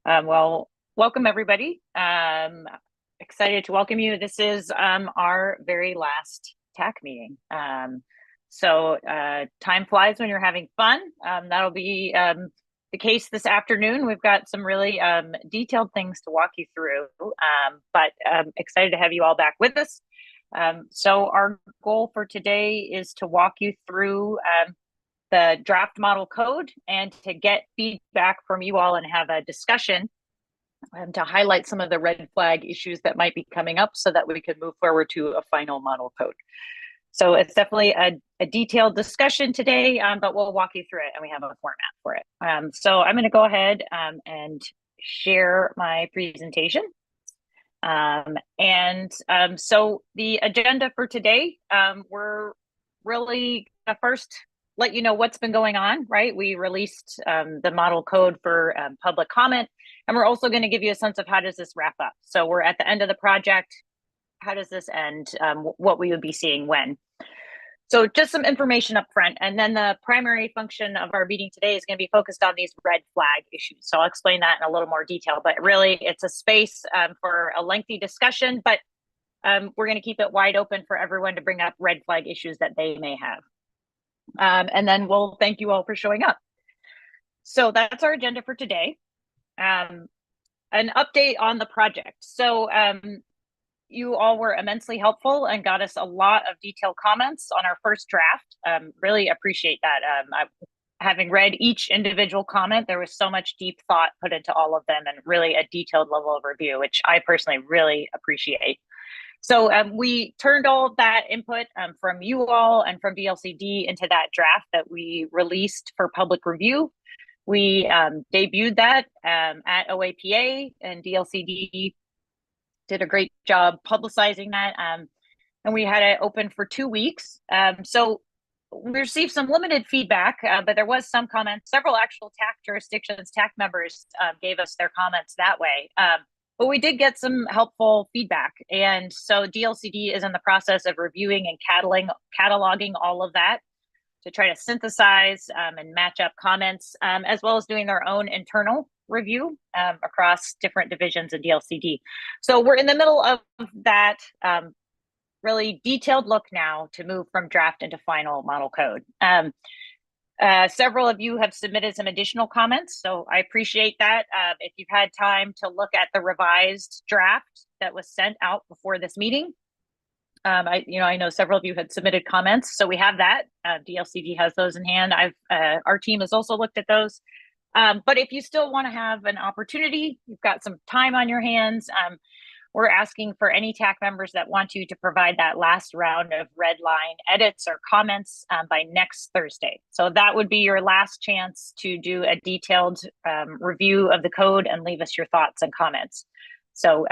Well, welcome everybody. Excited to welcome you. This is our very last TAC meeting. Time flies when you're having fun. That'll be the case this afternoon. We've got some really detailed things to walk you through, but excited to have you all back with us. So our goal for today is to walk you through the draft model code and to get feedback from you all and have a discussion to highlight some of the red flag issues that might be coming up so that we can move forward to a final model code. So it's definitely a detailed discussion today, but we'll walk you through it and we have a format for it. So I'm going to go ahead and share my presentation. So the agenda for today, we're really first let you know what's been going on, right? We released the model code for public comment, and we're also going to give you a sense of how does this wrap up. So we're at the end of the project. How does this end? What we would be seeing when. So just some information up front, and then the primary function of our meeting today is going to be focused on these red flag issues. So I'll explain that in a little more detail, but really it's a space for a lengthy discussion, but we're going to keep it wide open for everyone to bring up red flag issues that they may have. And then we'll thank you all for showing up. So that's our agenda for today. An update on the project. So you all were immensely helpful and got us a lot of detailed comments on our first draft. Really appreciate that. Having read each individual comment, there was so much deep thought put into all of them and really a detailed level of review, which I personally really appreciate. So we turned all of that input from you all and from DLCD into that draft that we released for public review. We debuted that at OAPA, and DLCD did a great job publicizing that. And we had it open for 2 weeks. So we received some limited feedback, but there was some comments. Several actual TAC jurisdictions, TAC members gave us their comments that way. But we did get some helpful feedback. And so DLCD is in the process of reviewing and cataloging all of that to try to synthesize and match up comments, as well as doing their own internal review across different divisions of DLCD. So we're in the middle of that really detailed look now to move from draft into final model code. Several of you have submitted some additional comments, so I appreciate that. If you've had time to look at the revised draft that was sent out before this meeting, I know several of you had submitted comments, so we have that. DLCD has those in hand. Our team has also looked at those. But if you still want to have an opportunity, you've got some time on your hands. We're asking for any TAC members that want you to provide that last round of red line edits or comments by next Thursday. So that would be your last chance to do a detailed review of the code and leave us your thoughts and comments. So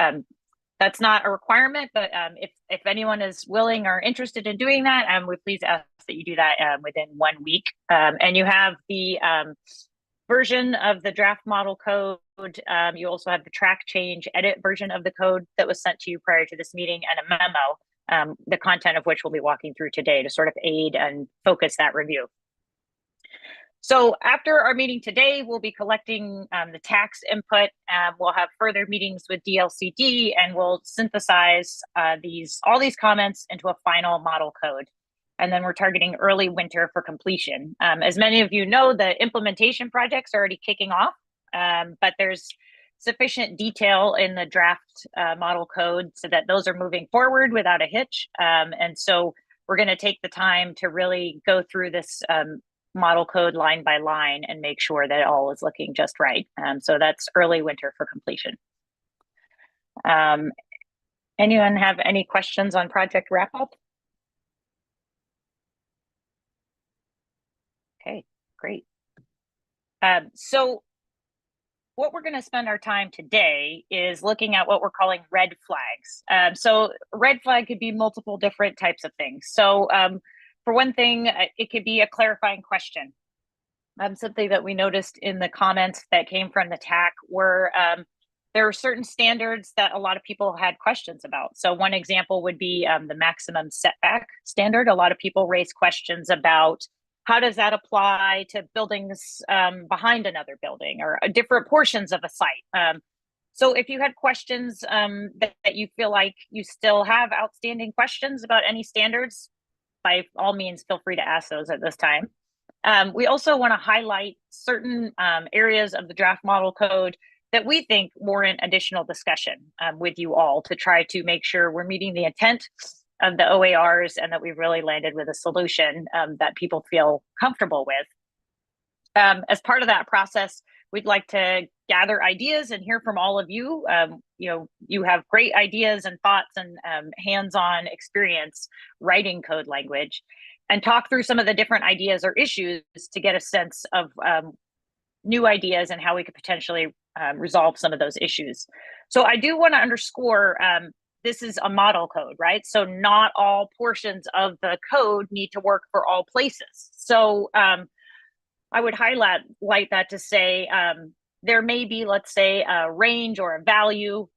that's not a requirement, but if anyone is willing or interested in doing that, we please ask that you do that within 1 week. And you have the version of the draft model code. You also have the track change edit version of the code that was sent to you prior to this meeting, and a memo, the content of which we'll be walking through today to sort of aid and focus that review. So after our meeting today, we'll be collecting the TAC's input. We'll have further meetings with DLCD, and we'll synthesize all these comments into a final model code. And then we're targeting early winter for completion. As many of you know, the implementation projects are already kicking off, but there's sufficient detail in the draft model code so that those are moving forward without a hitch. And so we're going to take the time to really go through this model code line by line and make sure that all is looking just right. So that's early winter for completion. Anyone have any questions on project wrap up? Okay, great. So what we're going to spend our time today is looking at what we're calling red flags. So red flag could be multiple different types of things. So for one thing, it could be a clarifying question. Something that we noticed in the comments that came from the TAC were there are certain standards that a lot of people had questions about. So one example would be the maximum setback standard. A lot of people raise questions about how does that apply to buildings behind another building or different portions of a site? So if you had questions that you feel like you still have outstanding questions about any standards, by all means, feel free to ask those at this time. We also want to highlight certain areas of the draft model code that we think warrant additional discussion with you all to try to make sure we're meeting the intent of the OARs and that we've really landed with a solution that people feel comfortable with. As part of that process, we'd like to gather ideas and hear from all of you. You have great ideas and thoughts and hands-on experience writing code language, and talk through some of the different ideas or issues to get a sense of new ideas and how we could potentially resolve some of those issues. So I do want to underscore this is a model code, right? So not all portions of the code need to work for all places. So I would highlight that to say there may be, let's say, a range or a value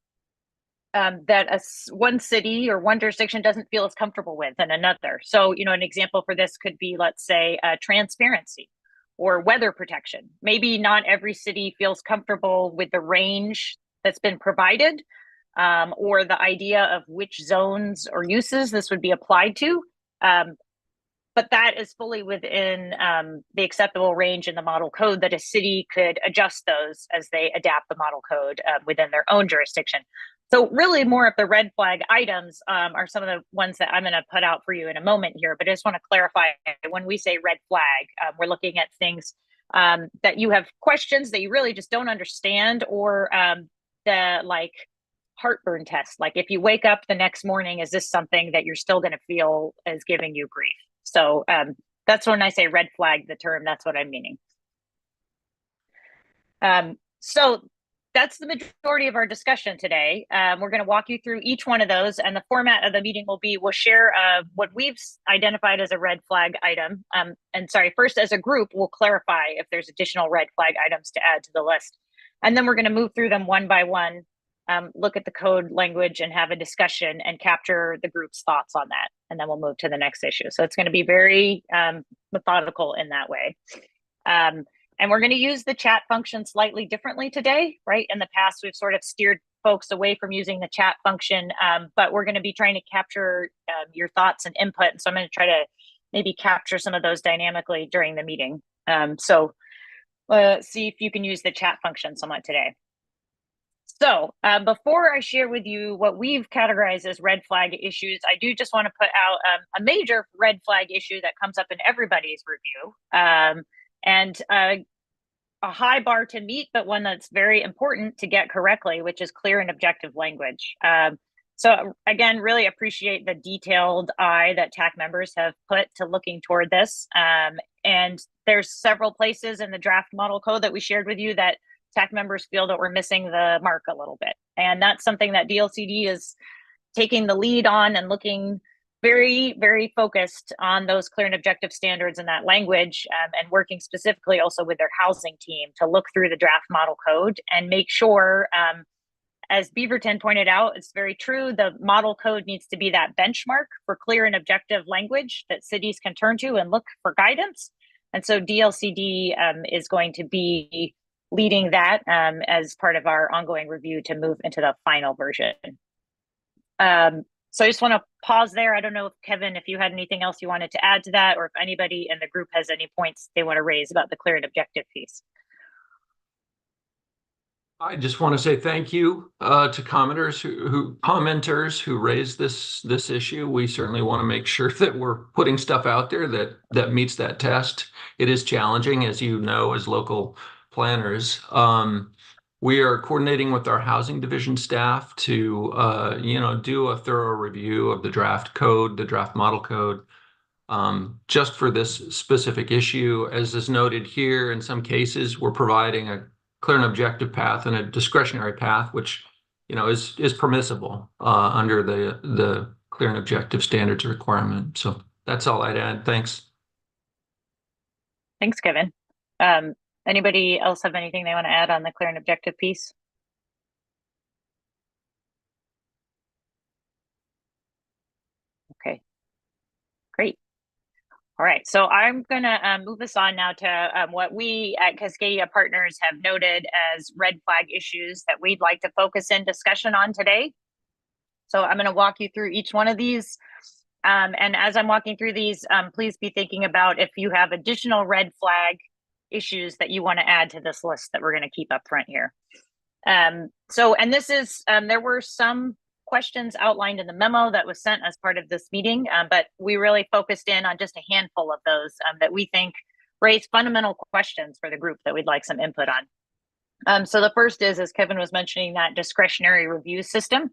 that one city or one jurisdiction doesn't feel as comfortable with than another. So, an example for this could be, let's say, transparency or weather protection. Maybe not every city feels comfortable with the range that's been provided, or the idea of which zones or uses this would be applied to. But that is fully within the acceptable range in the model code that a city could adjust those as they adapt the model code within their own jurisdiction. So really more of the red flag items are some of the ones that I'm going to put out for you in a moment here. But I just want to clarify, when we say red flag, we're looking at things that you have questions that you really just don't understand, or the heartburn test. Like if you wake up the next morning, is this something that you're still going to feel is giving you grief? So that's when I say red flag, the term, that's what I'm meaning. So that's the majority of our discussion today. We're going to walk you through each one of those, and the format of the meeting will be, we'll share what we've identified as a red flag item. First as a group, we'll clarify if there's additional red flag items to add to the list. And then we're going to move through them one by one, look at the code language and have a discussion and capture the group's thoughts on that. And then we'll move to the next issue. So it's going to be very methodical in that way. And we're going to use the chat function slightly differently today, right? In the past, we've sort of steered folks away from using the chat function, but we're going to be trying to capture your thoughts and input. And so I'm going to try to maybe capture some of those dynamically during the meeting. So see if you can use the chat function somewhat today. So before I share with you what we've categorized as red flag issues, I do just want to put out a major red flag issue that comes up in everybody's review, and a high bar to meet, but one that's very important to get correctly, which is clear and objective language. So again, really appreciate the detailed eye that TAC members have put to looking toward this. And there's several places in the draft model code that we shared with you that TAC members feel that we're missing the mark a little bit. And that's something that DLCD is taking the lead on and looking very, very focused on those clear and objective standards and that language, and working specifically also with their housing team to look through the draft model code and make sure, as Beaverton pointed out, it's very true, the model code needs to be that benchmark for clear and objective language that cities can turn to and look for guidance. And so DLCD is going to be leading that as part of our ongoing review to move into the final version. So I just want to pause there. I don't know, if Kevin, if you had anything else you wanted to add to that, or if anybody in the group has any points they want to raise about the clear and objective piece. I just want to say thank you to commenters who raised this issue. We certainly want to make sure that we're putting stuff out there that meets that test. It is challenging, as you know, as local planners. We are coordinating with our housing division staff to do a thorough review of the draft code, the draft model code, just for this specific issue. As is noted here, in some cases, we're providing a clear and objective path and a discretionary path, which is permissible under the clear and objective standards requirement. So that's all I'd add. Thanks. Thanks, Kevin. Anybody else have anything they want to add on the clear and objective piece? Okay, great. All right, so I'm gonna move us on now to what we at Cascadia Partners have noted as red flag issues that we'd like to focus in discussion on today. So I'm going to walk you through each one of these. And as I'm walking through these, please be thinking about if you have additional red flag issues that you want to add to this list that we're going to keep up front here. And this is, there were some questions outlined in the memo that was sent as part of this meeting, but we really focused in on just a handful of those that we think raise fundamental questions for the group that we'd like some input on. So the first is, as Kevin was mentioning, that discretionary review system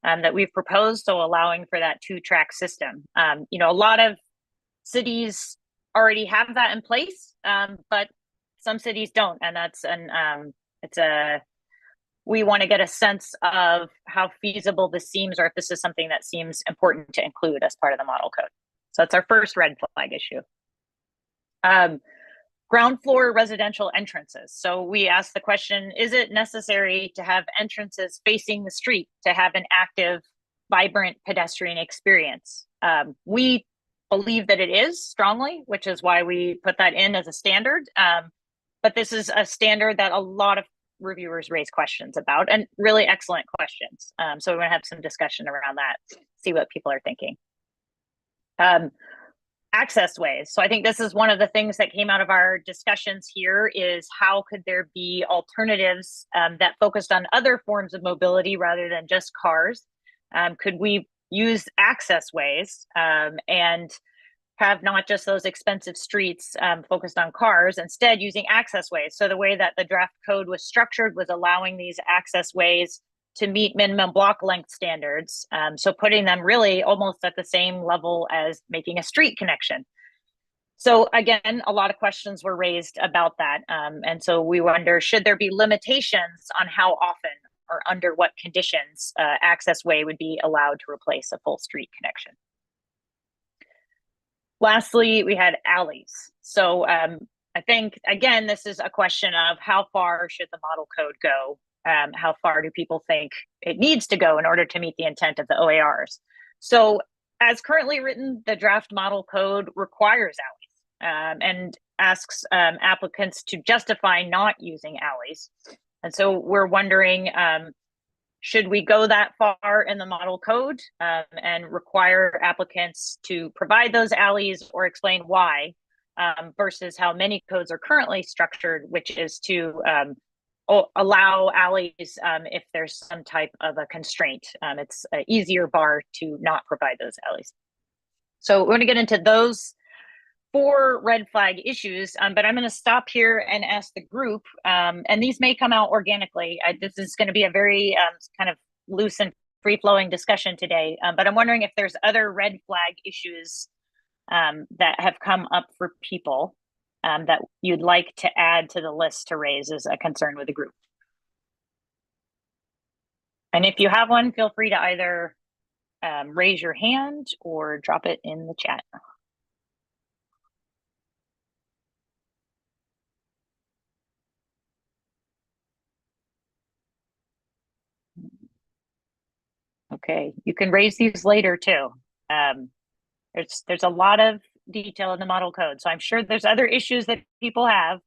that we've proposed, so allowing for that two-track system. A lot of cities already have that in place, but some cities don't, and we want to get a sense of how feasible this seems, or if this is something that seems important to include as part of the model code. So that's our first red flag issue. Ground floor residential entrances. So we asked the question, is it necessary to have entrances facing the street to have an active, vibrant pedestrian experience? We believe that it is strongly, which is why we put that in as a standard. But this is a standard that a lot of reviewers raise questions about, and really excellent questions. So we're going to have some discussion around that, see what people are thinking. Access ways. So I think this is one of the things that came out of our discussions here is how could there be alternatives that focused on other forms of mobility rather than just cars? Could we use access ways and have not just those expensive streets focused on cars, instead using access ways? So the way that the draft code was structured was allowing these access ways to meet minimum block length standards. So putting them really almost at the same level as making a street connection. So again, a lot of questions were raised about that. And so we wonder, should there be limitations on how often or under what conditions access way would be allowed to replace a full street connection? Lastly, we had alleys. So I think, again, this is a question of how far should the model code go? How far do people think it needs to go in order to meet the intent of the OARs? So as currently written, the draft model code requires alleys and asks applicants to justify not using alleys. And so we're wondering, should we go that far in the model code and require applicants to provide those alleys or explain why, versus how many codes are currently structured, which is to allow alleys if there's some type of a constraint. It's an easier bar to not provide those alleys. So we're going to get into those 4 red flag issues, but I'm going to stop here and ask the group, and these may come out organically. This is going to be a very kind of loose and free-flowing discussion today, but I'm wondering if there's other red flag issues that have come up for people that you'd like to add to the list to raise as a concern with the group. And if you have one, feel free to either raise your hand or drop it in the chat. Okay, you can raise these later too. There's a lot of detail in the model code, so I'm sure there's other issues that people have.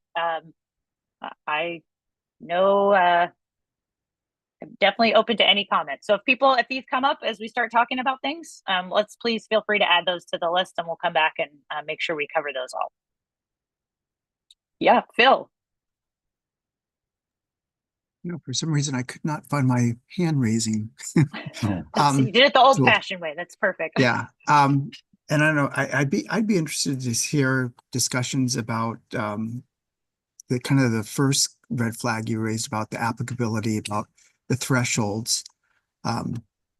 I know I'm definitely open to any comments. So if these come up as we start talking about things, let's please feel free to add those to the list, and we'll come back and make sure we cover those all. Yeah, Phil. For some reason, I could not find my hand raising. You did it the old-fashioned way. That's perfect. Yeah. And I don't know. I'd be interested to hear discussions about the kind of the first red flag you raised about the applicability, about the thresholds,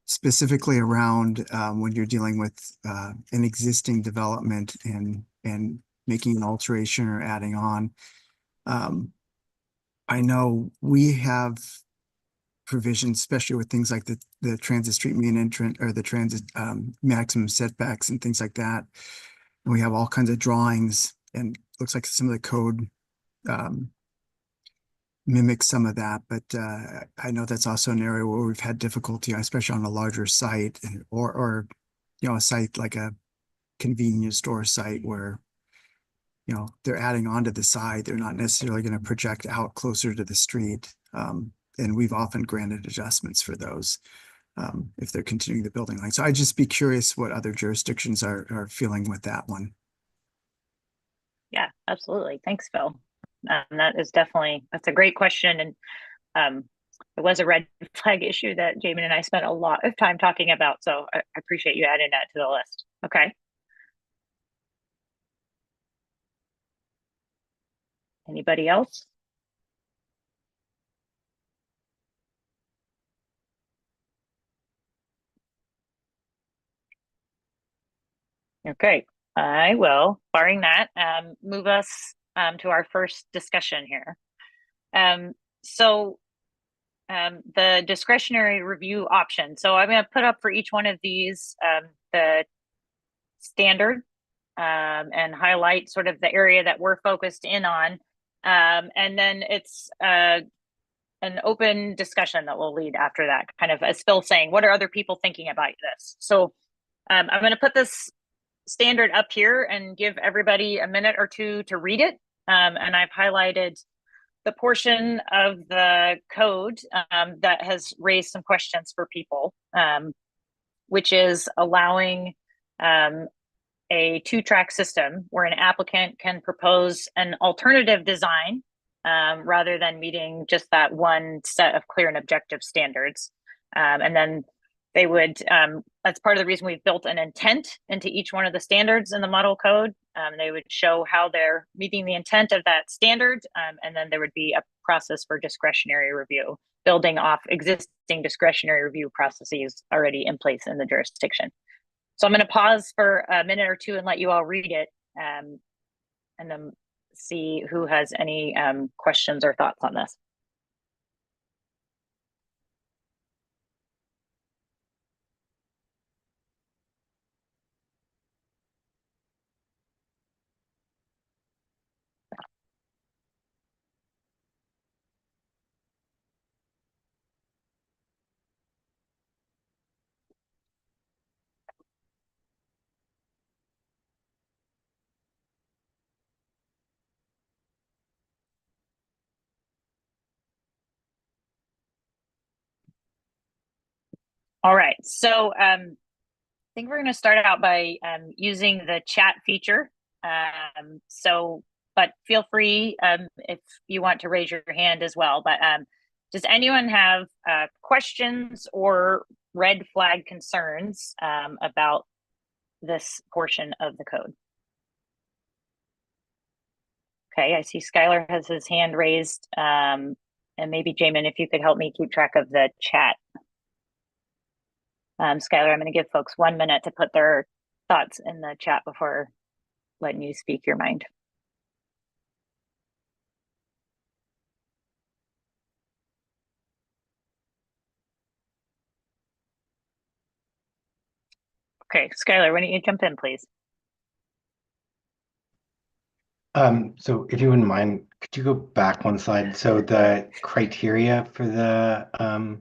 specifically around when you're dealing with an existing development and making an alteration or adding on. I know we have provisions, especially with things like the transit street mean entrance or the transit maximum setbacks and things like that. And we have all kinds of drawings, and looks like some of the code mimics some of that. But I know that's also an area where we've had difficulty, especially on a larger site or a site like a convenience store site where, you know, they're adding onto the side. They're not necessarily going to project out closer to the street. And we've often granted adjustments for those if they're continuing the building line. So I'd just be curious what other jurisdictions are feeling with that one. Yeah, absolutely. Thanks, Phil. That's a great question. And it was a red flag issue that Jamin and I spent a lot of time talking about. So I appreciate you adding that to the list. Okay. Anybody else? Okay, I will, barring that, move us to our first discussion here. The discretionary review option. So I'm going to put up for each one of these the standard and highlight sort of the area that we're focused in on. And then it's an open discussion that will lead after that, kind of as Phil saying, what are other people thinking about this? So I'm going to put this standard up here and give everybody a minute or two to read it. And I've highlighted the portion of the code that has raised some questions for people, which is allowing a two-track system where an applicant can propose an alternative design rather than meeting just that one set of clear and objective standards. And then they would, that's part of the reason we've built an intent into each one of the standards in the model code. They would show how they're meeting the intent of that standard. And then there would be a process for discretionary review, building off existing discretionary review processes already in place in the jurisdiction. So I'm going to pause for a minute or two and let you all read it and then see who has any questions or thoughts on this. All right, so I think we're going to start out by using the chat feature. But feel free if you want to raise your hand as well. But does anyone have questions or red flag concerns about this portion of the code? Okay, I see Skylar has his hand raised. And maybe Jamin, if you could help me keep track of the chat. Skylar, I'm going to give folks 1 minute to put their thoughts in the chat before letting you speak your mind. Okay, Skylar, why don't you jump in, please? So if you wouldn't mind, could you go back one slide? So the criteria for the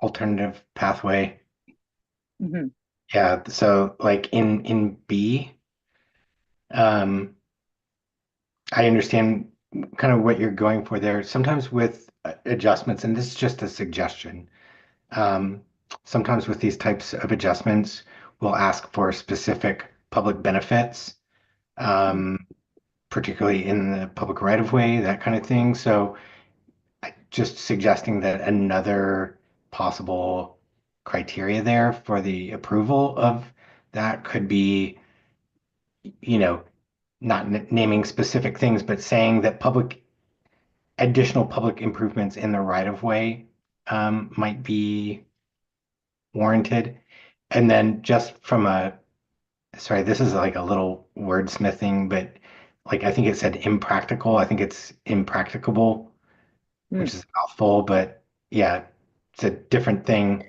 alternative pathway. Mm-hmm. Yeah, so like in B, I understand kind of what you're going for there. Sometimes with adjustments, and this is just a suggestion, sometimes with these types of adjustments, we'll ask for specific public benefits, particularly in the public right of way, that kind of thing. So just suggesting that another possible criteria there for the approval of that could be, not naming specific things, but saying that additional public improvements in the right of way might be warranted. And then just sorry, this is like a little wordsmithing, but like I think it said impractical. I think it's impracticable, which is a mouthful, but yeah, it's a different thing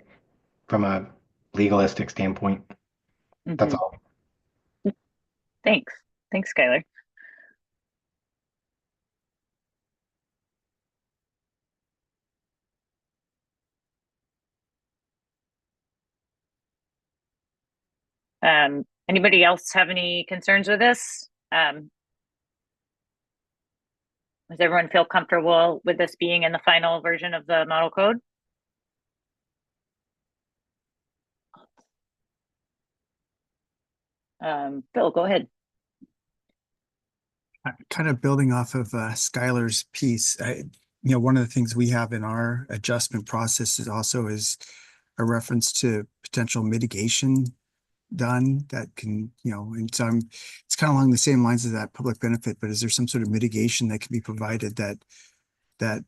from a legalistic standpoint. That's all. Thanks, Skylar. And Anybody else have any concerns with this? Does everyone feel comfortable with this being in the final version of the model code? Phil, go ahead. Kind of building off of Skylar's piece, one of the things we have in our adjustment process is also a reference to potential mitigation done that can, and so it's kind of along the same lines of that public benefit, but is there some sort of mitigation that can be provided that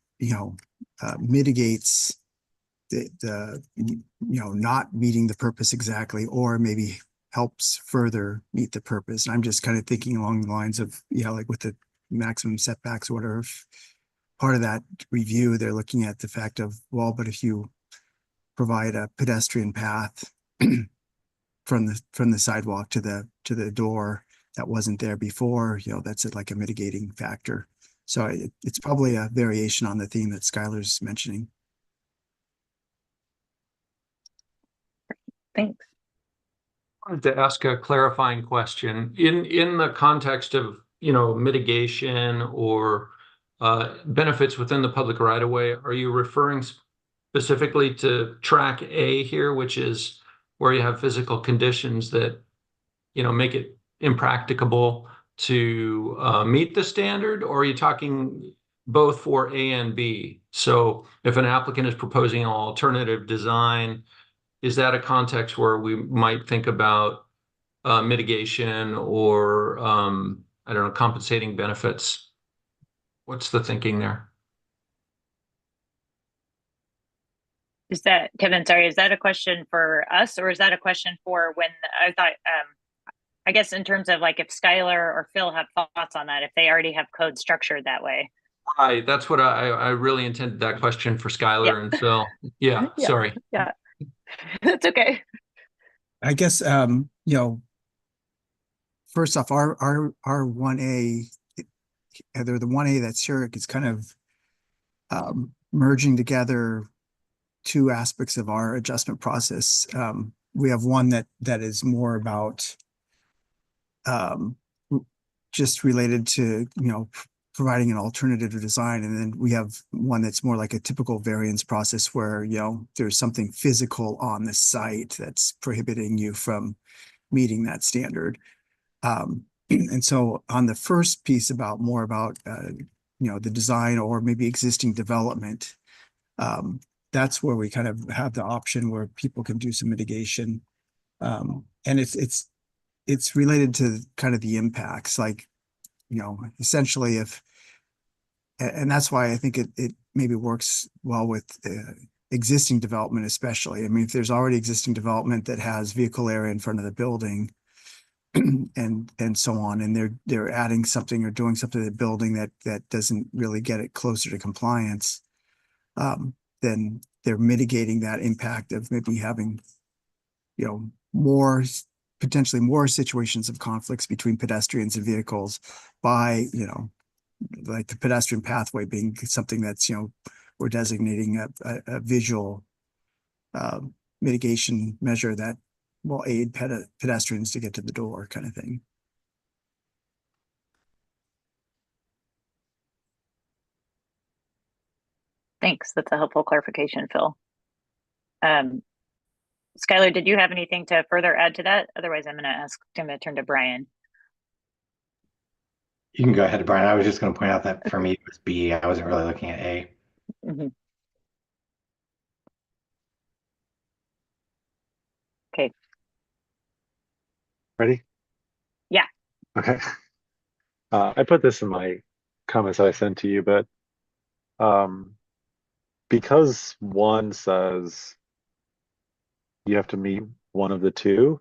mitigates the not meeting the purpose exactly, or maybe helps further meet the purpose. And I'm just kind of thinking along the lines of, like with the maximum setbacks or whatever, if part of that review, they're looking at the fact of, well, but if you provide a pedestrian path from the sidewalk to the door that wasn't there before, that's like a mitigating factor. So it's probably a variation on the theme that Skylar's mentioning. Thanks. I wanted to ask a clarifying question in the context of mitigation or benefits within the public right of way. Are you referring specifically to track A here, which is where you have physical conditions that make it impracticable to meet the standard, or are you talking both for A and B? So if an applicant is proposing an alternative design, is that a context where we might think about mitigation or, I don't know, compensating benefits? What's the thinking there? Is that, Kevin, sorry, is that a question for us, or is that a question for when, I thought, I guess in terms of like if Skylar or Phil have thoughts on that, if they already have code structured that way? Right, that's what I really intended that question for Skylar and Phil. Yeah, sorry. Yeah. That's okay. I guess, first off, our 1A, either the 1A that's here, it's kind of merging together two aspects of our adjustment process. We have one that is more about just related to, providing an alternative design. And then we have one that's more like a typical variance process where, there's something physical on the site that's prohibiting you from meeting that standard. And so on the first piece more about the design or maybe existing development, that's where we kind of have the option where people can do some mitigation. And it's related to kind of the impacts, like, essentially and that's why I think it maybe works well with existing development, especially. I mean, if there's already existing development that has vehicle area in front of the building and so on, and they're adding something or doing something to the building that doesn't really get it closer to compliance, then they're mitigating that impact of maybe having, potentially more situations of conflicts between pedestrians and vehicles by, like the pedestrian pathway being something that's, we're designating a visual mitigation measure that will aid pedestrians to get to the door, kind of thing. Thanks. That's a helpful clarification, Phil. Skylar, did you have anything to further add to that? Otherwise, I'm going to turn to Brian. You can go ahead, Brian. I was just going to point out that for me, it was B. I wasn't really looking at A. Mm-hmm. Okay. Ready? Yeah. Okay. I put this in my comments I sent to you, but because one says you have to meet one of the two,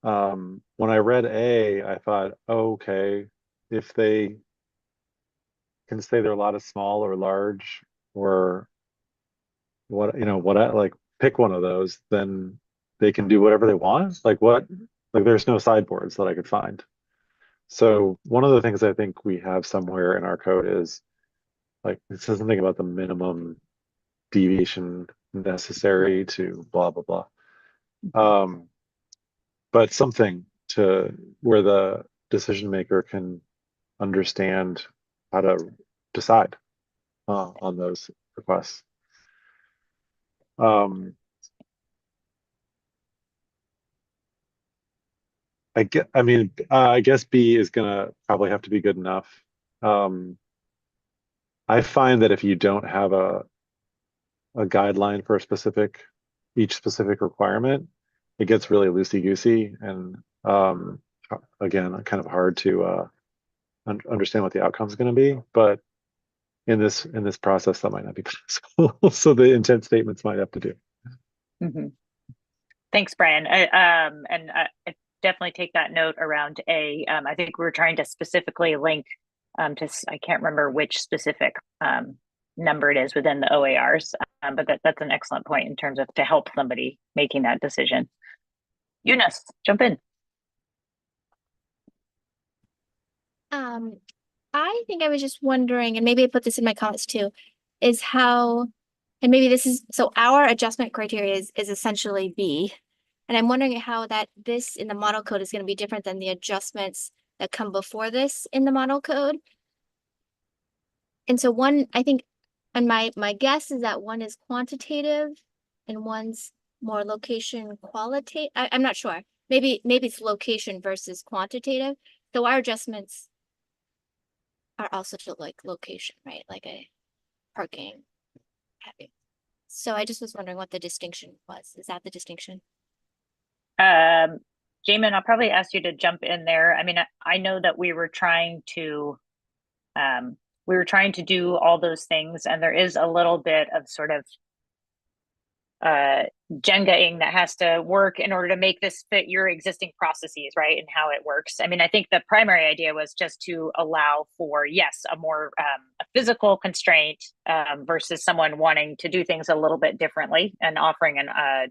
when I read A, I thought, oh, okay, if they can say they're a lot of small or large or like pick one of those, then they can do whatever they want. Like there's no sideboards that I could find. So one of the things I think we have somewhere in our code is like it says something about the minimum deviation necessary to blah blah blah. But something to where the decision maker can understand how to decide on those requests. I guess B is gonna probably have to be good enough. I find that if you don't have a guideline for each specific requirement, it gets really loosey-goosey and again, kind of hard to understand what the outcome is going to be. But in this process, that might not be possible. So the intent statements might have to do. Mm-hmm. Thanks, Brian. I definitely take that note around A. I think we were trying to specifically link to, I can't remember which specific number it is within the OARs, but that's an excellent point in terms of to help somebody making that decision. Eunice, jump in. I think I was just wondering, and maybe I put this in my comments too, is how, and maybe this is, so our adjustment criteria is essentially B. And I'm wondering how this in the model code is going to be different than the adjustments that come before this in the model code. And so one, I think, and my guess is that one is quantitative and one's more location qualitative. I'm not sure. Maybe it's location versus quantitative. So our adjustments are also to like location, right? Like a parking. So I just was wondering what the distinction was. Is that the distinction? Jamin, I'll probably ask you to jump in there. I mean, I know that we were trying to do all those things, and there is a little bit of sort of Jenga-ing that has to work in order to make this fit your existing processes, right? And how it works. I mean, I think the primary idea was just to allow for, yes, a more a physical constraint versus someone wanting to do things a little bit differently and offering a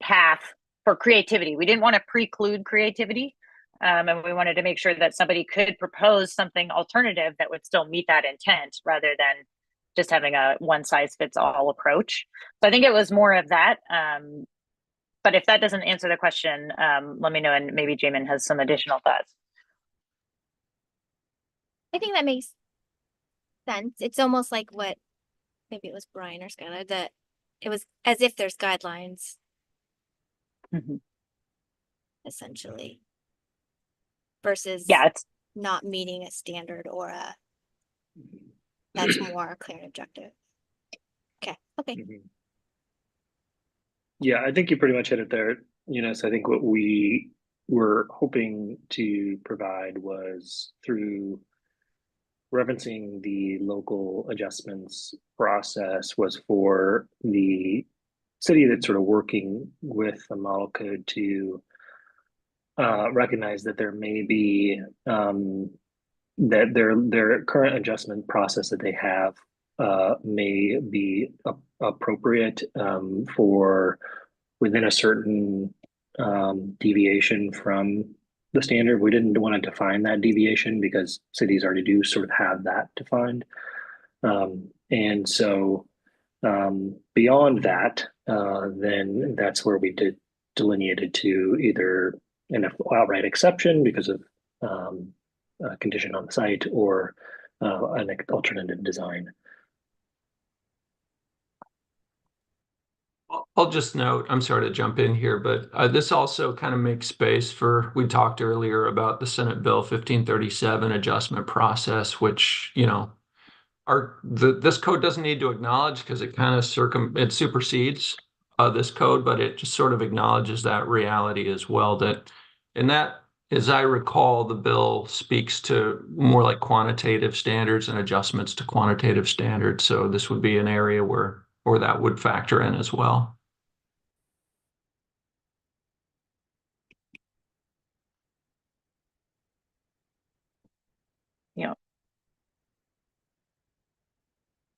path for creativity. We didn't want to preclude creativity. And we wanted to make sure that somebody could propose something alternative that would still meet that intent rather than just having a one size fits all approach. So I think it was more of that. But if that doesn't answer the question, let me know. And maybe Jamin has some additional thoughts. I think that makes sense. It's almost like what, maybe it was Brian or Skylar, that it was as if there's guidelines. Mm-hmm. Essentially. Versus it's not meeting a standard or a that's more clear and objective. Okay. Mm-hmm. Yeah, I think you pretty much hit it there. So I think what we were hoping to provide was through referencing the local adjustments process was for the city that's sort of working with the model code to recognize that there may be that their current adjustment process that they have may be appropriate for within a certain deviation from the standard. We didn't want to define that deviation because cities already do sort of have that defined. And so beyond that, then that's where we delineated to either an outright exception because of a condition on the site or an alternative design. I'll just note, I'm sorry to jump in here, but this also kind of makes space for, we talked earlier about the Senate Bill 1537 adjustment process, which, this code doesn't need to acknowledge because it kind of it supersedes this code, but it just sort of acknowledges that reality as well. And that, as I recall, the bill speaks to more like quantitative standards and adjustments to quantitative standards. So this would be an area where that would factor in as well. Yeah.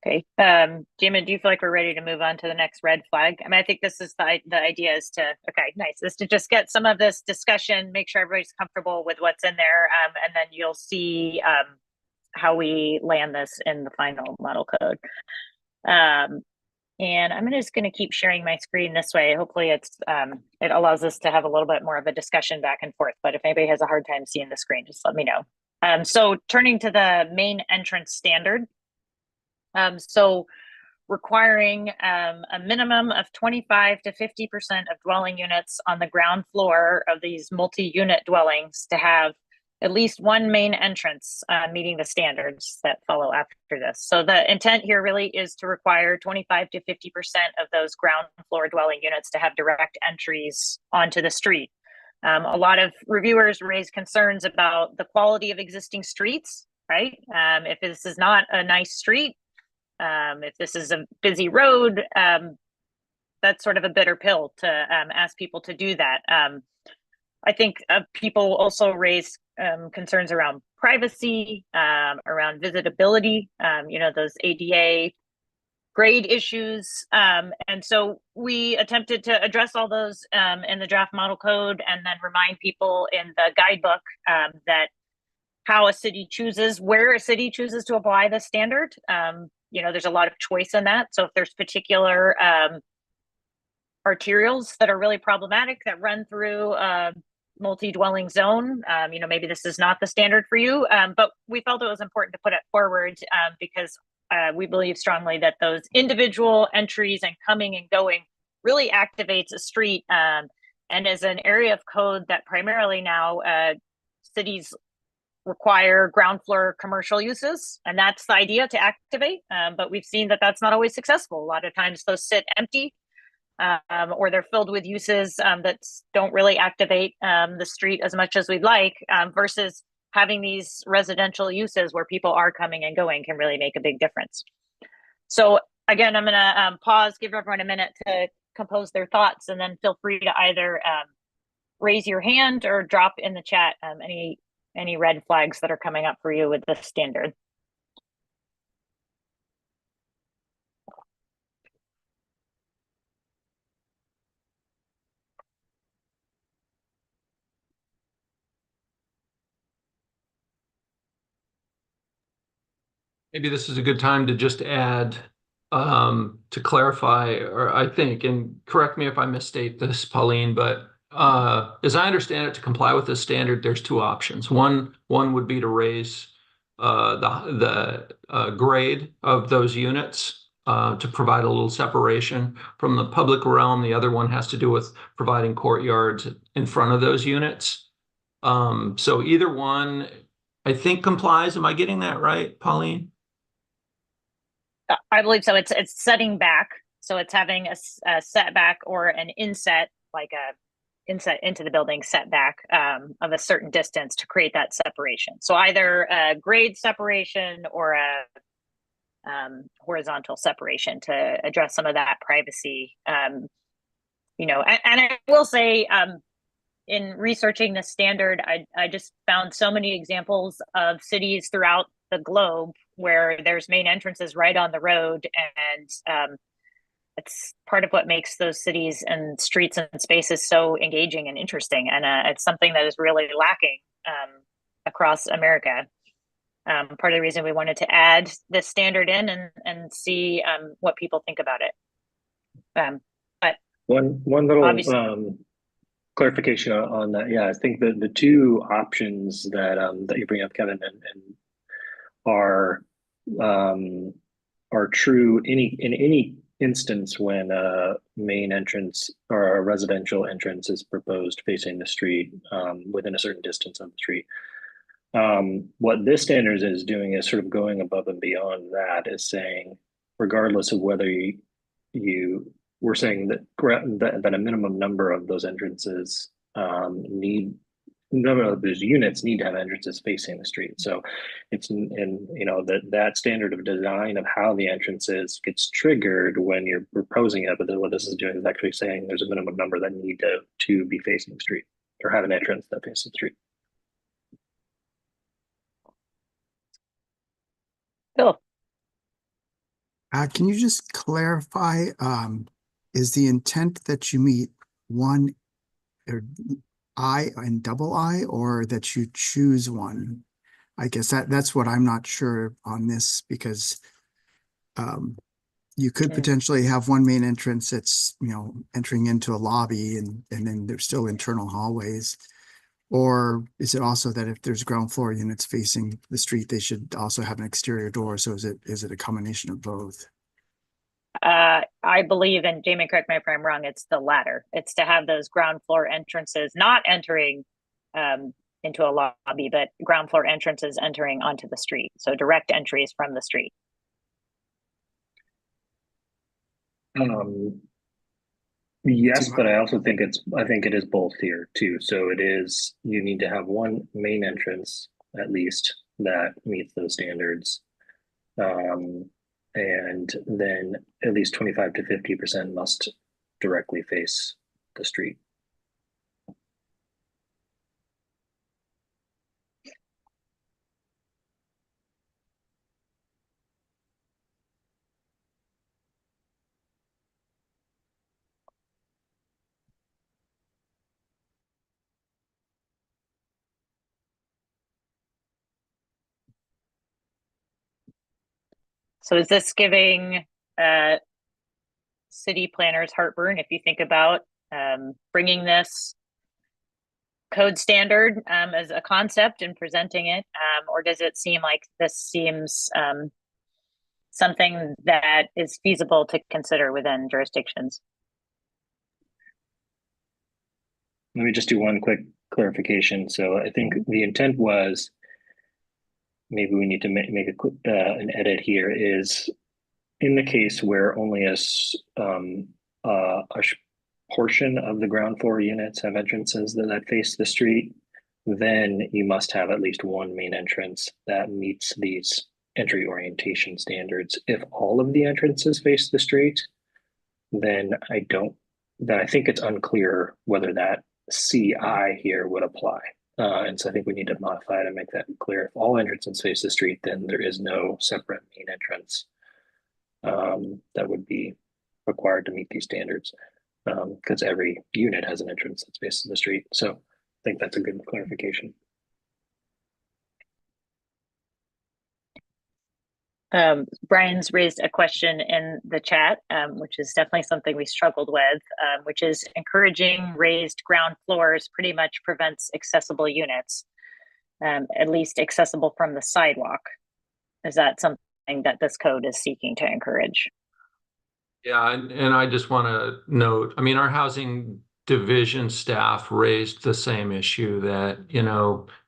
Okay. Jamin, do you feel like we're ready to move on to the next red flag? I mean, I think this is the idea is to, okay, nice, is to just get some of this discussion, make sure everybody's comfortable with what's in there. And then you'll see how we land this in the final model code. And I'm just going to keep sharing my screen this way. Hopefully it allows us to have a little bit more of a discussion back and forth. But if anybody has a hard time seeing the screen, just let me know. So turning to the main entrance standard. So requiring a minimum of 25 to 50% of dwelling units on the ground floor of these multi-unit dwellings to have at least one main entrance meeting the standards that follow after this. So the intent here really is to require 25 to 50% of those ground floor dwelling units to have direct entries onto the street. A lot of reviewers raise concerns about the quality of existing streets, right? If this is not a nice street, if this is a busy road, that's sort of a bitter pill to ask people to do that. I think people also raise concerns around privacy, around visitability, those ADA grade issues. And so we attempted to address all those in the draft model code, and then remind people in the guidebook that how a city chooses, where a city chooses to apply the standard. There's a lot of choice in that. So if there's particular arterials that are really problematic that run through multi-dwelling zone, maybe this is not the standard for you, but we felt it was important to put it forward because we believe strongly that those individual entries and coming and going really activates a street, and is an area of code that primarily now cities require ground floor commercial uses, and that's the idea, to activate, but we've seen that that's not always successful. A lot of times those sit empty, or they're filled with uses that don't really activate the street as much as we'd like, versus having these residential uses where people are coming and going can really make a big difference. So again, I'm going to pause, give everyone a minute to compose their thoughts, and then feel free to either raise your hand or drop in the chat any red flags that are coming up for you with this standard. Maybe this is a good time to just add, to clarify, or I think, and correct me if I misstate this, Pauline, but as I understand it, to comply with this standard, there's two options. One would be to raise the grade of those units to provide a little separation from the public realm. The other one has to do with providing courtyards in front of those units. So either one, I think, complies. Am I getting that right, Pauline? I believe so. It's setting back. So it's having a setback or an inset, like a inset into the building setback of a certain distance to create that separation. So either a grade separation or a horizontal separation to address some of that privacy. And I will say, in researching the standard, I just found so many examples of cities throughout the globe where there's main entrances right on the road, and it's part of what makes those cities and streets and spaces so engaging and interesting, and it's something that is really lacking across America. Part of the reason we wanted to add this standard in and see what people think about it. But one little clarification on that. Yeah, I think that the two options that you bring up, Kevin, and are true in any instance when a main entrance or a residential entrance is proposed facing the street within a certain distance of the street. What this standard is doing is sort of going above and beyond that, is saying, regardless of whether we're saying that a minimum number of those entrances none of those units need to have entrances facing the street. So it's that standard of design of how the entrances gets triggered when you're proposing it. But then what this is doing is actually saying there's a minimum number that need to be facing the street or have an entrance that faces the street. Cool. Can you just clarify, is the intent that you meet one or I and double I, or that you choose one? I guess that's what I'm not sure on this, because You could Mm. potentially have one main entrance that's, entering into a lobby and then there's still internal hallways. Or is it also that if there's ground floor units facing the street, they should also have an exterior door? So is it a combination of both? I believe, and Jamie, correct me if I'm wrong, it's the latter. It's to have those ground floor entrances, not entering into a lobby, but ground floor entrances entering onto the street. So direct entries from the street. Yes, So- but I also think I think it is both here too. So it is, you need to have one main entrance at least that meets those standards. And then at least 25 to 50% must directly face the street. So is this giving city planners heartburn if you think about bringing this code standard as a concept and presenting it, or does it seem like this seems something that is feasible to consider within jurisdictions? Let me just do one quick clarification. So I think the intent was, maybe we need to make an edit here, is in the case where only portion of the ground floor units have entrances that face the street, then you must have at least one main entrance that meets these entry orientation standards. If all of the entrances face the street, then I think it's unclear whether that CI here would apply. And so I think we need to modify to make that clear. If all entrances face the street, then there is no separate main entrance that would be required to meet these standards, because every unit has an entrance that faces the street. So I think that's a good clarification. Brian's raised a question in the chat, which is definitely something we struggled with, which is encouraging raised ground floors pretty much prevents accessible units, at least accessible from the sidewalk. Is that something that this code is seeking to encourage? Yeah, and I just want to note, I mean, our housing division staff raised the same issue that,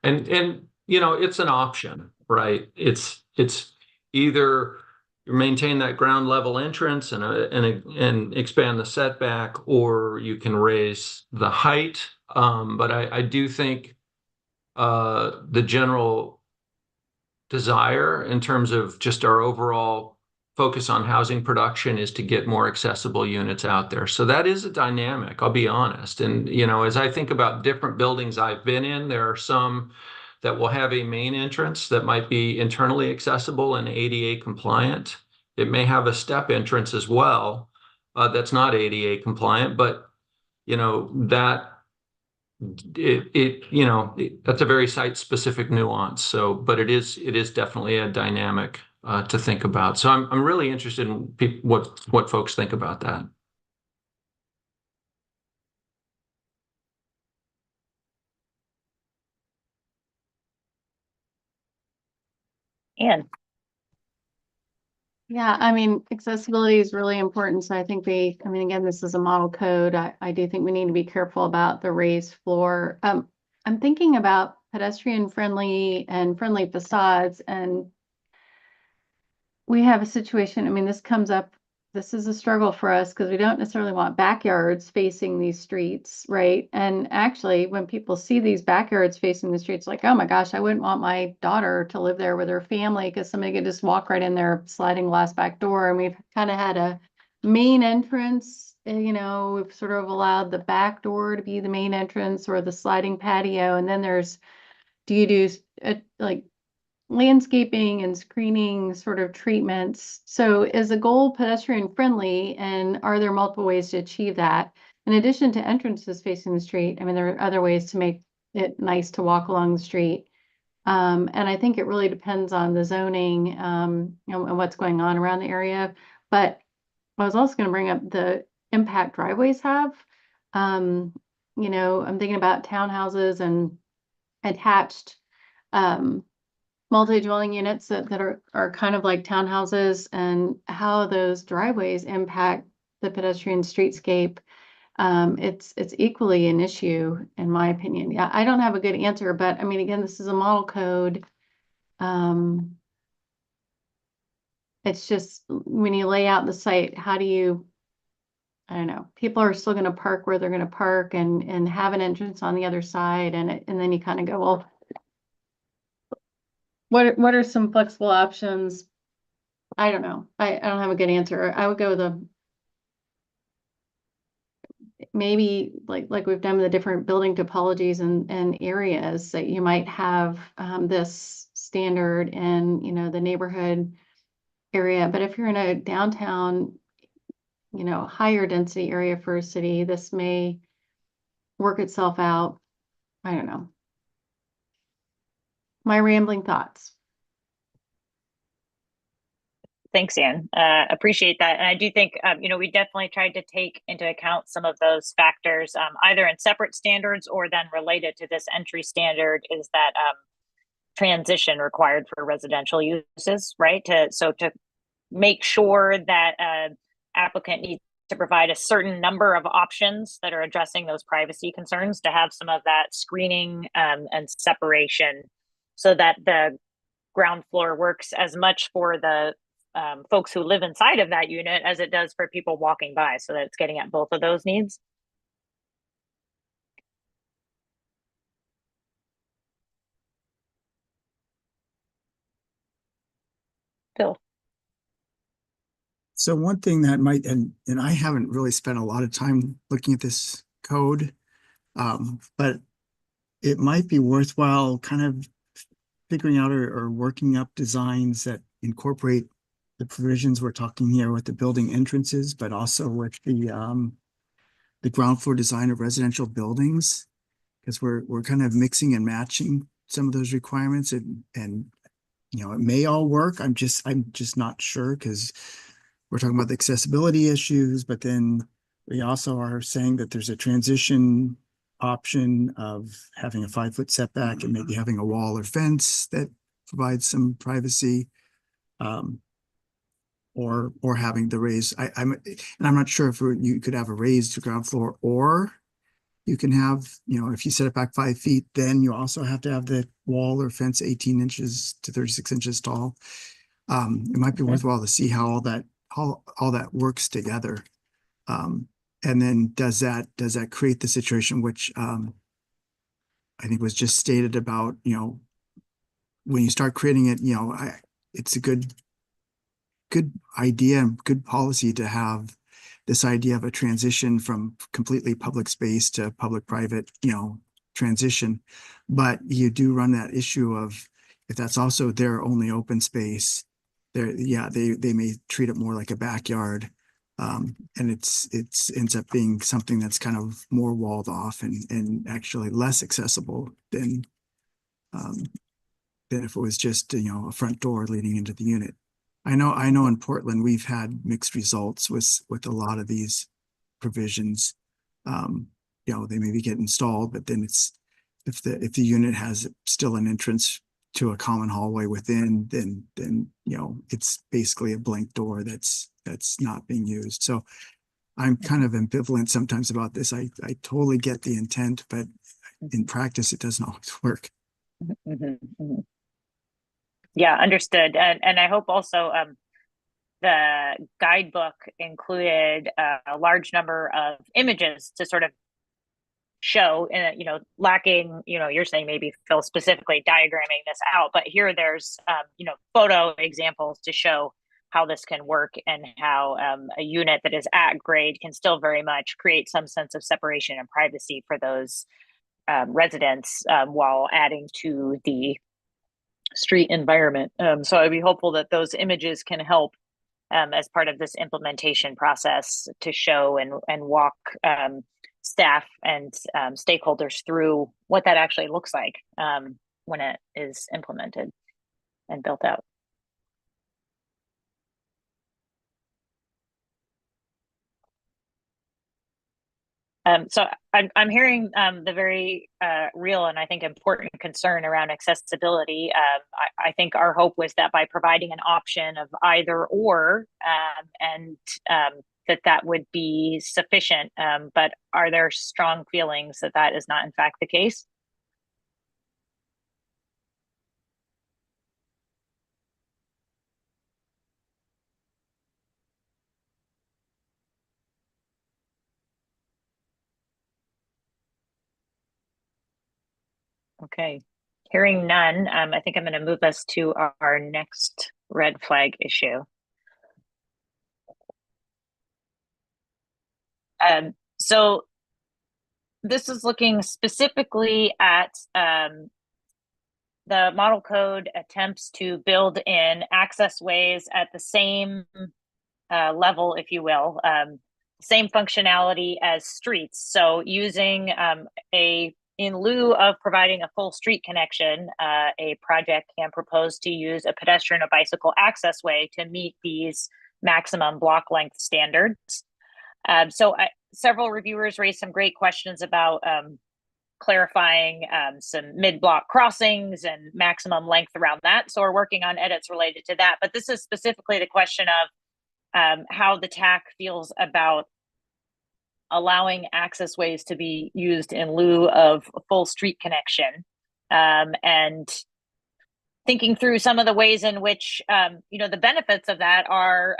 and it's an option, right? It's either you maintain that ground level entrance and expand the setback, or you can raise the height. But I do think the general desire in terms of just our overall focus on housing production is to get more accessible units out there. So that is a dynamic, I'll be honest. And, as I think about different buildings I've been in, there are some that will have a main entrance that might be internally accessible and ADA compliant. It may have a step entrance as well that's not ADA compliant, but, that's a very site specific nuance. So, but it is definitely a dynamic to think about. So I'm really interested in what folks think about that. And Yeah, I mean, accessibility is really important. So I think again, this is a model code. I do think we need to be careful about the raised floor. I'm thinking about pedestrian friendly and friendly facades, and we have a situation. I mean, this comes up. This is a struggle for us because we don't necessarily want backyards facing these streets, right? And actually, when people see these backyards facing the streets, like, oh my gosh, I wouldn't want my daughter to live there with her family because somebody could just walk right in their sliding glass back door. And we've kind of had a main entrance, we've sort of allowed the back door to be the main entrance or the sliding patio. And then do you do like landscaping and screening sort of treatments? So is the goal pedestrian friendly, and are there multiple ways to achieve that? In addition to entrances facing the street, I mean, there are other ways to make it nice to walk along the street. And I think it really depends on the zoning and what's going on around the area. But I was also going to bring up the impact driveways have. You know, I'm thinking about townhouses and attached multi-dwelling units that are kind of like townhouses, and how those driveways impact the pedestrian streetscape. It's equally an issue, in my opinion. Yeah, I don't have a good answer, but I mean, again, this is a model code. It's just when you lay out the site, how do you, I don't know, people are still going to park where they're going to park and have an entrance on the other side, and then you kind of go, well, what are some flexible options? I don't know. I don't have a good answer. I would go with maybe like we've done with the different building topologies and areas, that you might have this standard in, you know, the neighborhood area. But if you're in a downtown, you know, higher density area for a city, this may work itself out. I don't know. My rambling thoughts. Thanks, Anne. Appreciate that. And I do think, you know, we definitely tried to take into account some of those factors, either in separate standards or then related to this entry standard, is that transition required for residential uses, right? To make sure that applicant needs to provide a certain number of options that are addressing those privacy concerns, to have some of that screening and separation, so that the ground floor works as much for the folks who live inside of that unit as it does for people walking by, so that it's getting at both of those needs. Phil. So one thing that might, and I haven't really spent a lot of time looking at this code, but it might be worthwhile kind of figuring out or working up designs that incorporate the provisions we're talking here with the building entrances, but also with the ground floor design of residential buildings, because we're kind of mixing and matching some of those requirements, and you know, it may all work. I'm just not sure, because we're talking about the accessibility issues, but then we also are saying that there's a transition option of having a 5-foot setback and maybe having a wall or fence that provides some privacy, or having the raised. I'm not sure if you could have a raised ground floor, or you can have, you know, if you set it back 5 feet, then you also have to have the wall or fence 18 inches to 36 inches tall. It might be worthwhile to see how all that works together. And then does that create the situation which I think was just stated about, you know, when you start creating it, you know, it's a good idea and good policy to have this idea of a transition from completely public space to public-private, you know, transition. But you do run that issue of, if that's also their only open space, they may treat it more like a backyard. And it's ends up being something that's kind of more walled off and actually less accessible than if it was just, you know, a front door leading into the unit. I know in Portland, we've had mixed results with a lot of these provisions. You know, they maybe get installed, but then it's, if the unit has still an entrance to a common hallway within, then you know, it's basically a blank door that's not being used. So I'm kind of ambivalent sometimes about this. I totally get the intent, but in practice, it doesn't always work. Yeah, understood. And I hope also the guidebook included a large number of images to sort of show, you know, lacking, you know, you're saying maybe Phil specifically diagramming this out, but here there's, you know, photo examples to show how this can work, and how a unit that is at grade can still very much create some sense of separation and privacy for those residents, while adding to the street environment. So I'd be hopeful that those images can help as part of this implementation process to show and walk staff and stakeholders through what that actually looks like when it is implemented and built out. So I'm hearing the very real and I think important concern around accessibility. I think our hope was that by providing an option of either or, and that would be sufficient. But are there strong feelings that that is not in fact the case? Okay, hearing none, I think I'm going to move us to our next red flag issue. So this is looking specifically at the model code attempts to build in access ways at the same level, if you will, same functionality as streets. So using in lieu of providing a full street connection, a project can propose to use a pedestrian or bicycle access way to meet these maximum block length standards. Several reviewers raised some great questions about clarifying some mid-block crossings and maximum length around that. So we're working on edits related to that. But this is specifically the question of how the TAC feels about allowing access ways to be used in lieu of a full street connection, and thinking through some of the ways in which the benefits of that are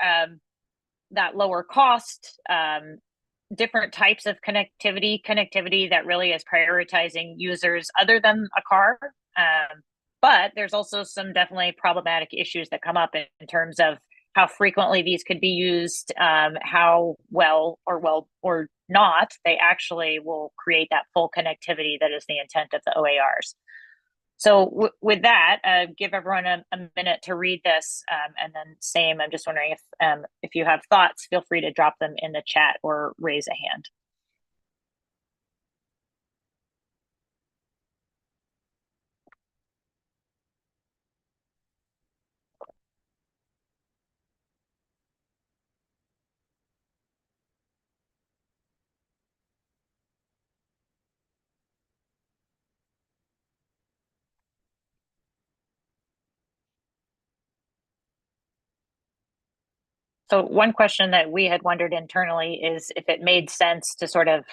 that lower cost, different types of connectivity that really is prioritizing users other than a car. But there's also some definitely problematic issues that come up in terms of how frequently these could be used, how well or not they actually will create that full connectivity that is the intent of the OARs. So with that, give everyone a minute to read this, and then same, I'm just wondering if you have thoughts, feel free to drop them in the chat or raise a hand. So one question that we had wondered internally is if it made sense to sort of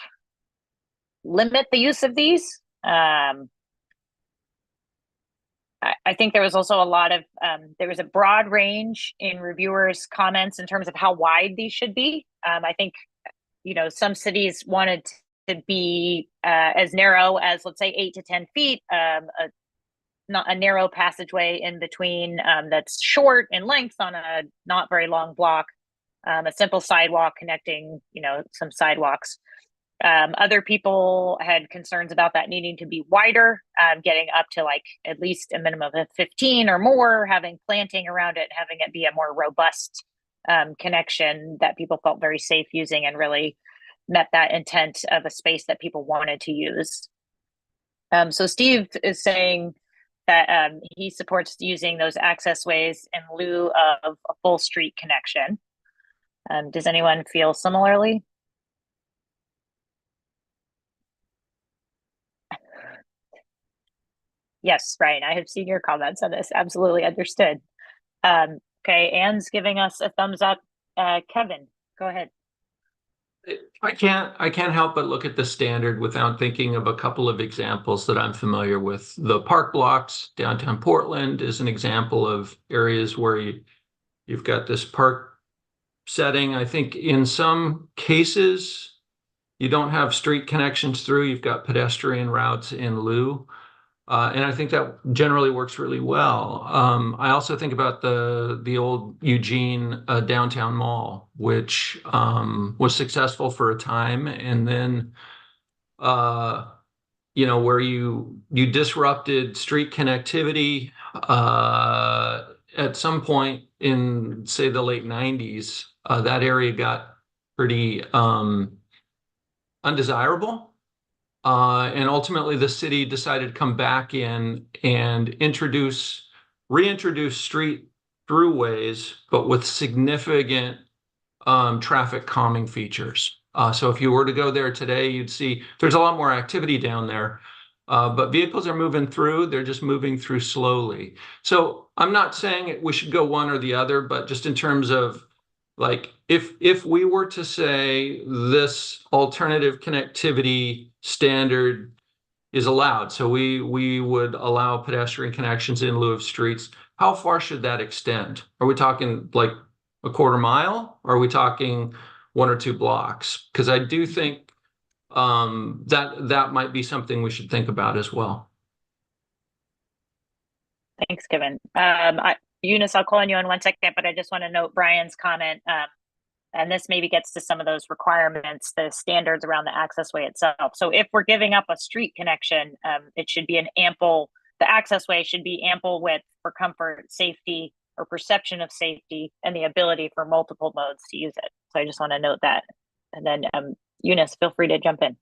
limit the use of these. I think there was also a lot of, there was a broad range in reviewers' comments in terms of how wide these should be. I think, some cities wanted to be as narrow as, let's say, 8 to 10 feet, not a narrow passageway in between that's short in length on a not very long block, a simple sidewalk connecting, some sidewalks. Other people had concerns about that needing to be wider, getting up to like at least a minimum of 15 or more, having planting around it, having it be a more robust connection that people felt very safe using and really met that intent of a space that people wanted to use. So Steve is saying that he supports using those access ways in lieu of a full street connection. Does anyone feel similarly? Yes, Ryan, I have seen your comments on this. Absolutely understood. Okay, Anne's giving us a thumbs up. Kevin, go ahead. I can't help but look at the standard without thinking of a couple of examples that I'm familiar with. The park blocks, downtown Portland is an example of areas where you've got this park setting. I think in some cases, you don't have street connections through, you've got pedestrian routes in lieu. And I think that generally works really well. I also think about the old Eugene downtown mall, which was successful for a time, and then where you disrupted street connectivity at some point in, say, the late 90s. That area got pretty undesirable. And ultimately, the city decided to come back in and reintroduce street throughways, but with significant traffic calming features. So if you were to go there today, you'd see there's a lot more activity down there. But vehicles are moving through, they're just moving through slowly. So I'm not saying we should go one or the other, but just in terms of like, if we were to say this alternative connectivity standard is allowed, so we would allow pedestrian connections in lieu of streets, how far should that extend? Are we talking like a quarter mile? Or are we talking 1 or 2 blocks? Because I do think that might be something we should think about as well. Thanks, Kevin. Eunice, I'll call on you in 1 second, but I just want to note Brian's comment. And this maybe gets to some of those requirements, the standards around the accessway itself. So if we're giving up a street connection, it should be the accessway should be ample width for comfort, safety, or perception of safety, and the ability for multiple modes to use it. So I just want to note that. And then Eunice, feel free to jump in.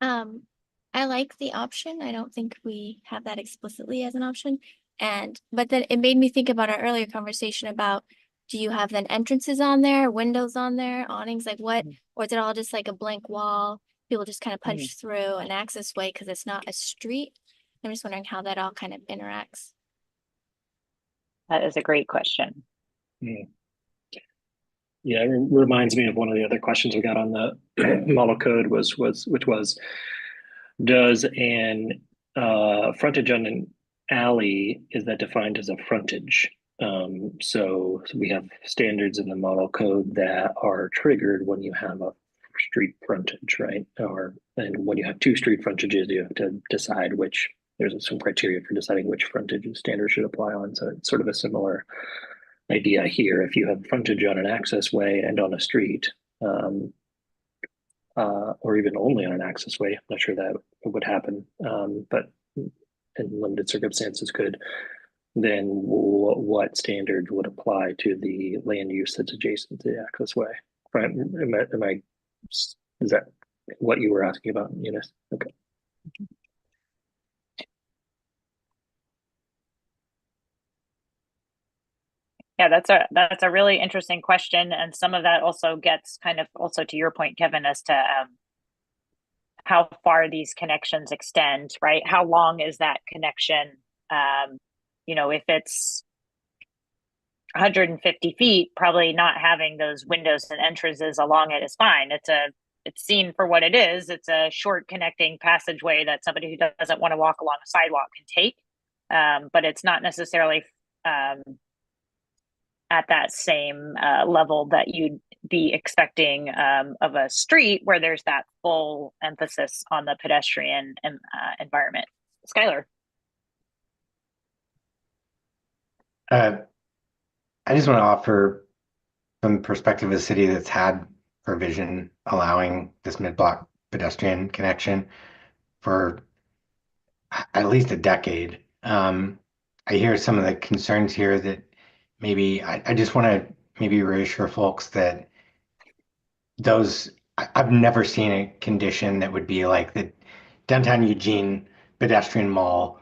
I like the option. I don't think we have that explicitly as an option. But then it made me think about our earlier conversation about, do you have then entrances on there, windows on there, awnings, like what, or is it all just like a blank wall? People just kind of punch through an access way because it's not a street. I'm just wondering how that all kind of interacts. That is a great question. Yeah, it reminds me of one of the other questions we got on the model code which was, does an frontage on an alley, is that defined as a frontage? So we have standards in the model code that are triggered when you have a street frontage, right? And when you have 2 street frontages, you have to decide which, there's some criteria for deciding which frontage standard should apply on. So it's sort of a similar idea here. If you have frontage on an access way and on a street, or even only on an access way, I'm not sure that would happen, but in limited circumstances could, then what standard would apply to the land use that's adjacent to the access way? Right? Is that what you were asking about, Eunice? Okay. Yeah, that's a really interesting question, and some of that also gets kind of also to your point, Kevin, as to how far these connections extend, right? How long is that connection? If it's 150 feet, probably not having those windows and entrances along it is fine. It's seen for what it is. It's a short connecting passageway that somebody who doesn't want to walk along a sidewalk can take, but it's not necessarily at that same level that you'd be expecting of a street where there's that full emphasis on the pedestrian environment. Skylar. I just want to offer some perspective of a city that's had provision allowing this mid-block pedestrian connection for at least a decade. I hear some of the concerns here that maybe I just want to maybe reassure folks that I've never seen a condition that would be like the downtown Eugene pedestrian mall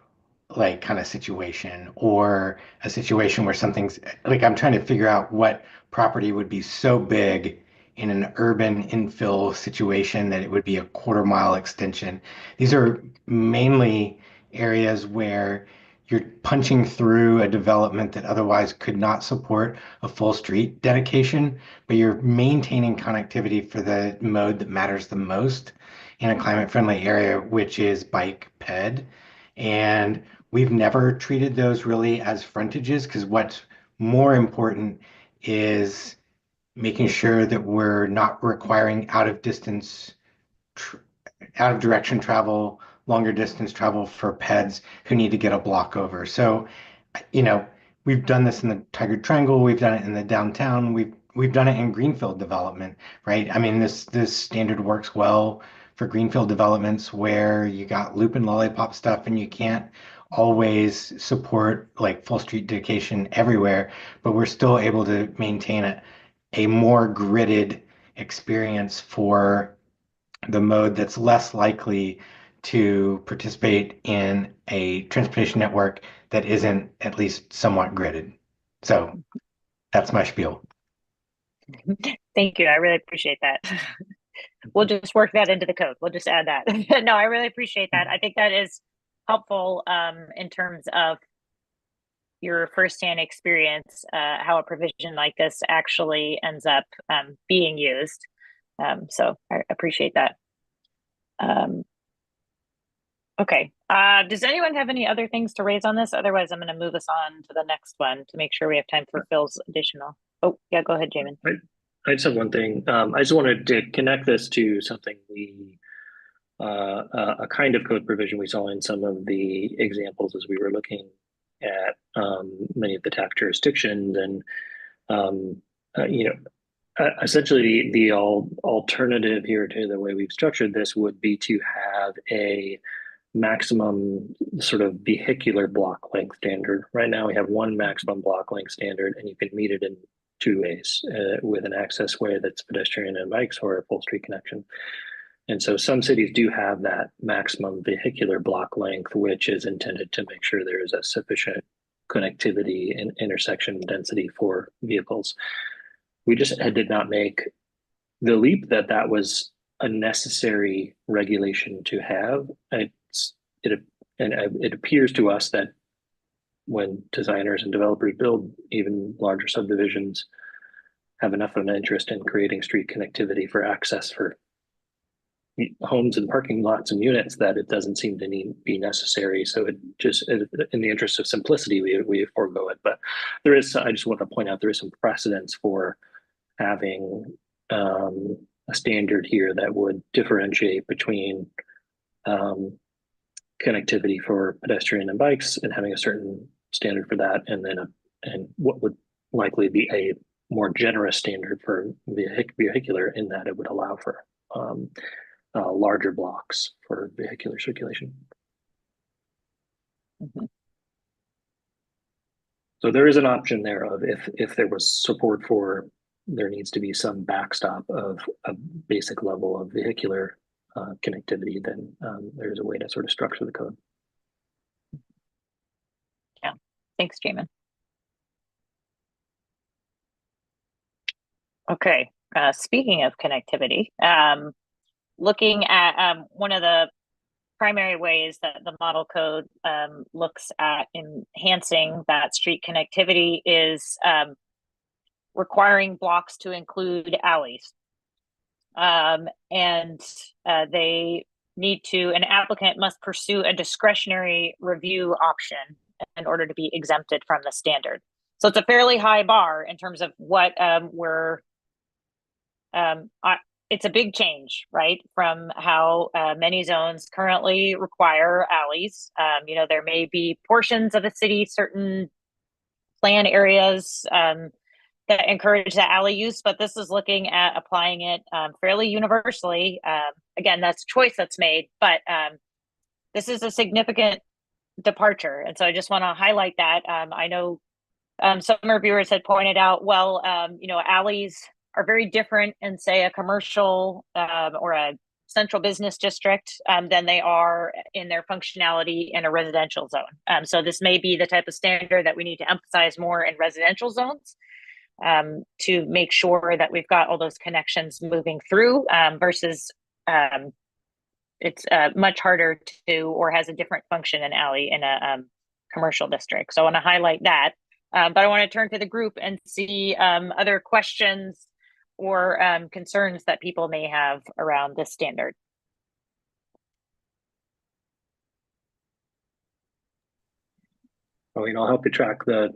like kind of situation, or a situation where something's like, I'm trying to figure out what property would be so big in an urban infill situation that it would be a quarter-mile extension. These are mainly areas where you're punching through a development that otherwise could not support a full street dedication, but you're maintaining connectivity for the mode that matters the most in a climate-friendly area, which is bike ped. And we've never treated those really as frontages, because what's more important is making sure that we're not requiring out of direction travel, longer distance travel for peds who need to get a block over. So, we've done this in the Tiger Triangle, we've done it in the downtown, we've done it in greenfield development, right? I mean, this standard works well for greenfield developments where you got loop and lollipop stuff and you can't always support like full street dedication everywhere, but we're still able to maintain a more gridded experience for the mode that's less likely to participate in a transportation network that isn't at least somewhat gridded. So that's my spiel. Thank you. I really appreciate that. we'll just work that into the code. We'll just add that. No, I really appreciate that. I think that is helpful in terms of your firsthand experience, how a provision like this actually ends up being used. So I appreciate that. Okay. Does anyone have any other things to raise on this? Otherwise, I'm going to move us on to the next one to make sure we have time for Phil's additional. Oh, yeah, go ahead, Jamin. I just have one thing. I just wanted to connect this to something a kind of code provision we saw in some of the examples as we were looking at many of the TAC jurisdictions, and essentially the alternative here to the way we've structured this would be to have a maximum sort of vehicular block length standard. Right now we have one maximum block length standard, and you can meet it in two ways, with an access way that's pedestrian and bikes, or a full street connection. And so some cities do have that maximum vehicular block length, which is intended to make sure there is a sufficient connectivity and intersection density for vehicles. We just did not make the leap that that was a necessary regulation to have. It appears to us that when designers and developers build even larger subdivisions, have enough of an interest in creating street connectivity for access for homes and parking lots and units that it doesn't seem to be necessary. So it just, in the interest of simplicity, we forego it. But there is, I just want to point out, there is some precedence for having a standard here that would differentiate between connectivity for pedestrian and bikes, and having a certain standard for that, and then and what would likely be a more generous standard for vehicular, in that it would allow for larger blocks for vehicular circulation. Mm-hmm. So there is an option there of, if there was support for, there needs to be some backstop of a basic level of vehicular connectivity, then there's a way to sort of structure the code. Yeah, thanks, Jamin. Okay, speaking of connectivity, looking at one of the primary ways that the model code looks at enhancing that street connectivity is requiring blocks to include alleys. They need to, an applicant must pursue a discretionary review option in order to be exempted from the standard. So it's a fairly high bar in terms of what it's a big change, right, from how many zones currently require alleys. There may be portions of a city, certain plan areas that encourage the alley use, but this is looking at applying it fairly universally. Again, that's a choice that's made, but this is a significant departure. And so I just want to highlight that. I know some reviewers had pointed out, well, alleys are very different in, say, a commercial or a central business district than they are in their functionality in a residential zone. So this may be the type of standard that we need to emphasize more in residential zones to make sure that we've got all those connections moving through versus it's much harder to, or has a different function in alley in a commercial district. So I want to highlight that. But I want to turn to the group and see other questions or concerns that people may have around this standard. I'll help you track the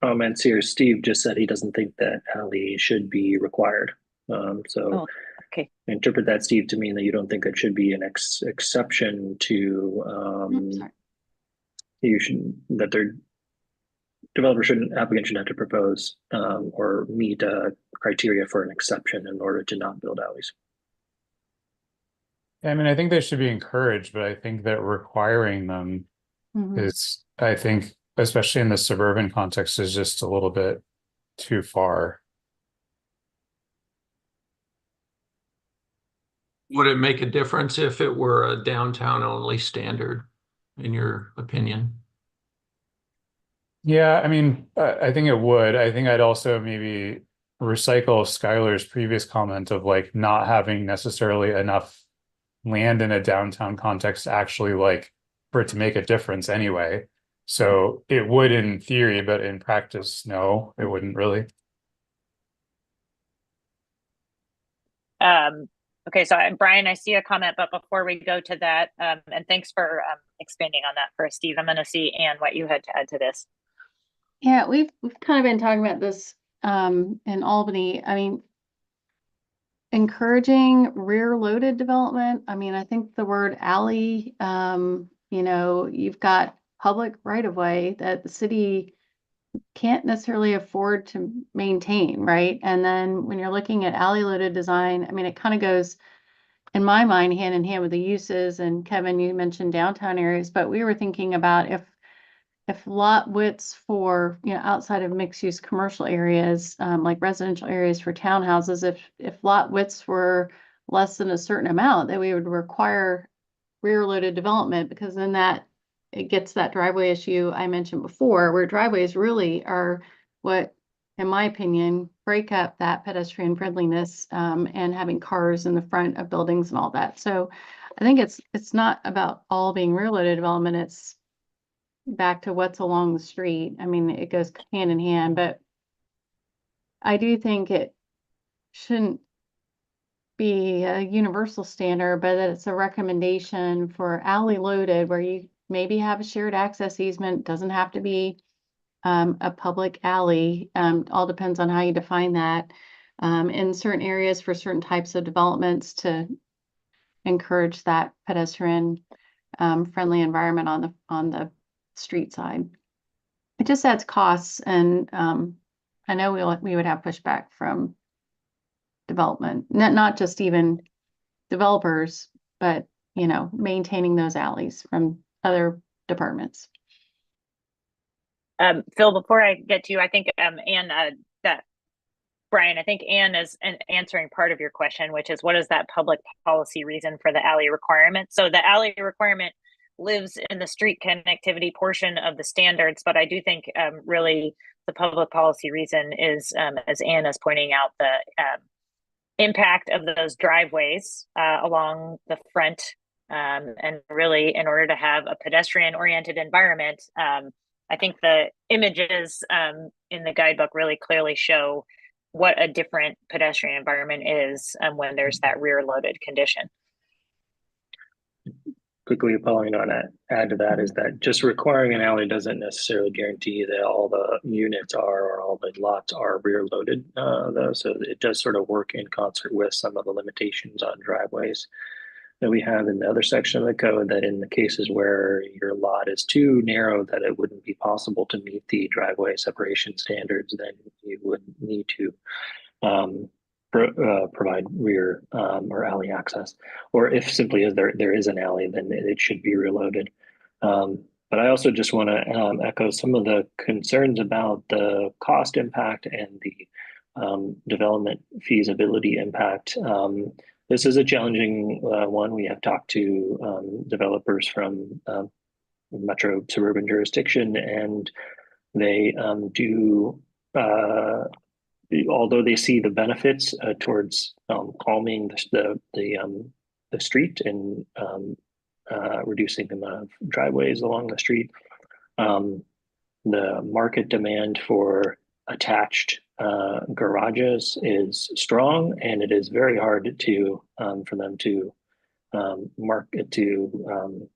comments here. Steve just said he doesn't think that alley should be required. Okay. Interpret that, Steve, to mean that you don't think it should be an exception to applicant shouldn't have to propose or meet criteria for an exception in order to not build alleys. I mean, I think they should be encouraged, but I think that requiring them is, I think, especially in the suburban context, is just a little bit too far. Would it make a difference if it were a downtown only standard, in your opinion? Yeah, I mean, I think it would. I think I'd also maybe recycle Skylar's previous comment of like not having necessarily enough land in a downtown context to actually like for it to make a difference anyway. So it would in theory, but in practice, no, it wouldn't really. Okay, so Brian, I see a comment, but before we go to that, and thanks for expanding on that for us, Steve. I'm going to see, Anne, what you had to add to this. Yeah, we've kind of been talking about this in Albany. I mean, encouraging rear loaded development. I mean, I think the word alley, you know, you've got public right of way that the city can't necessarily afford to maintain, right? And then when you're looking at alley loaded design, I mean, it kind of goes in my mind hand in hand with the uses. And Kevin, you mentioned downtown areas, but we were thinking about if lot widths for, you know, outside of mixed use commercial areas, like residential areas for townhouses, if lot widths were less than a certain amount, that we would require rear loaded development, because then that it gets that driveway issue I mentioned before, where driveways really are what, in my opinion, break up that pedestrian friendliness, and having cars in the front of buildings and all that. So I think it's not about all being rear loaded development. It's back to what's along the street. I mean, it goes hand in hand, but I do think it shouldn't be a universal standard, but that it's a recommendation for alley loaded where you maybe have a shared access easement. Doesn't have to be a public alley. All depends on how you define that. In certain areas for certain types of developments to encourage that pedestrian friendly environment on the street side. It just adds costs, and I know we would have pushback from development, not just even developers, but you know, maintaining those alleys from other departments. Phil, before I get to you, I think Anne, that Brian, I think Anne is answering part of your question, which is what is that public policy reason for the alley requirement? So the alley requirement lives in the street connectivity portion of the standards, but I do think really the public policy reason is, as Anne is pointing out, the impact of those driveways along the front, and really in order to have a pedestrian oriented environment. I think the images in the guidebook really clearly show what a different pedestrian environment is when there's that rear loaded condition. Quickly following on that, add to that is that just requiring an alley doesn't necessarily guarantee that all the units are or all the lots are rear loaded though. So it does sort of work in concert with some of the limitations on driveways that we have in the other section of the code, that in the cases where your lot is too narrow that it wouldn't be possible to meet the driveway separation standards, then you would need to provide rear or alley access, or if simply as there is an alley, then it should be reloaded. But I also just want to echo some of the concerns about the cost impact and the development feasibility impact. This is a challenging one. We have talked to developers from metro suburban jurisdiction, and they do although they see the benefits towards calming the street and reducing the amount of driveways along the street, the market demand for attached garages is strong, and it is very hard to for them to market to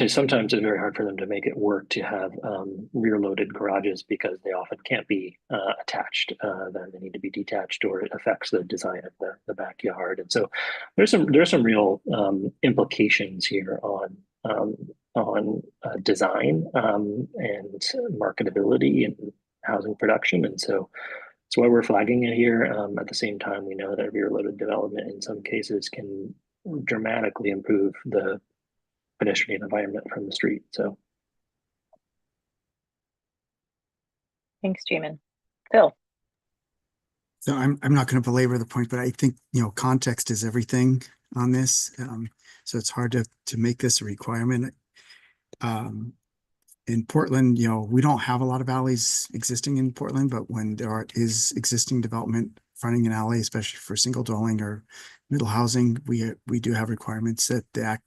sometimes it's very hard for them to make it work to have rear loaded garages, because they often can't be attached. Then they need to be detached, or it affects the design of the backyard. And so there's some real implications here on design and marketability and housing production. And so that's why we're flagging it here. At the same time, we know that rear loaded development in some cases can dramatically improve the pedestrian environment from the street. So thanks, Jamin. Phil. So I'm not going to belabor the point, but I think, you know, context is everything on this. So it's hard to make this a requirement. in Portland, you know, we don't have a lot of alleys existing in Portland, but when is existing development fronting an alley, especially for single dwelling or middle housing, we do have requirements that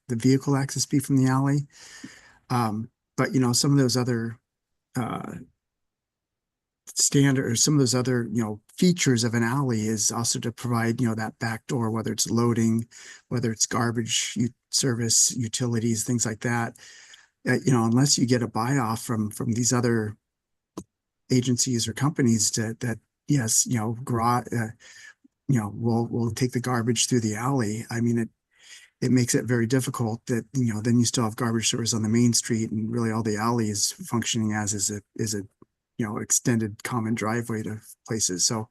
the vehicle access be from the alley. But you know, some of those other standard or some of those other, you know, features of an alley is also to provide, you know, that back door, whether it's loading, whether it's garbage service, utilities, things like that. You know, unless you get a buy off from these other agencies or companies that yes, you know, you know, we'll take the garbage through the alley. I mean, it makes it very difficult that, you know, then you still have garbage service on the main street, and really all the alley is functioning as is a you know, extended common driveway to places. So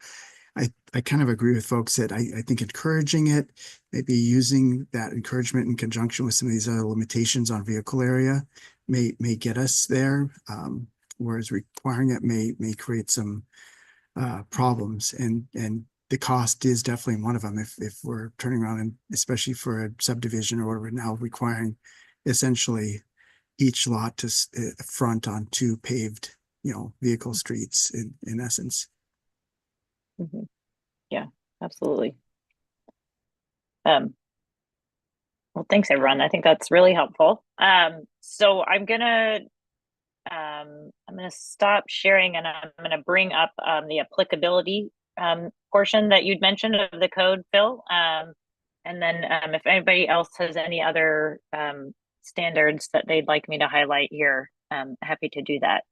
I kind of agree with folks that I think encouraging it, maybe using that encouragement in conjunction with some of these other limitations on vehicle area may get us there. Whereas requiring it may create some problems, and the cost is definitely one of them. If we're turning around, and especially for a subdivision or whatever, now requiring essentially each lot to front on 2 paved, you know, vehicle streets in essence. Mhm. Yeah, absolutely. Well, thanks everyone. I think that's really helpful. So I'm gonna stop sharing, and I'm gonna bring up the applicability portion that you'd mentioned of the code, Phil. And then if anybody else has any other standards that they'd like me to highlight here, I'm happy to do that.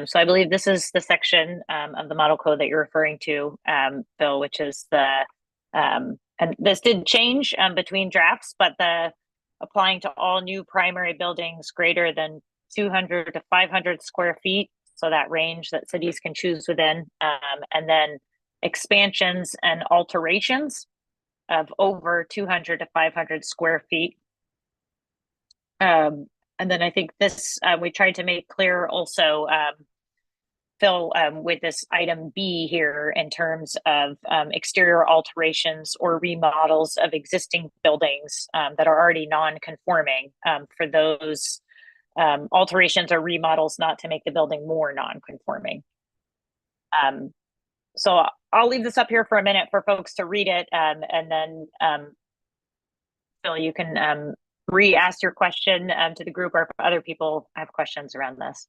So I believe this is the section of the model code that you're referring to, Phil, which is the, and this did change between drafts, but the applying to all new primary buildings greater than 200 to 500 square feet. So that range that cities can choose within, and then expansions and alterations of over 200 to 500 square feet. And then I think this, we tried to make clear also, Phil, with this item B here in terms of exterior alterations or remodels of existing buildings that are already non-conforming, for those alterations or remodels not to make the building more non-conforming. So I'll leave this up here for a minute for folks to read it, and then Phil, you can re-ask your question to the group, or if other people have questions around this.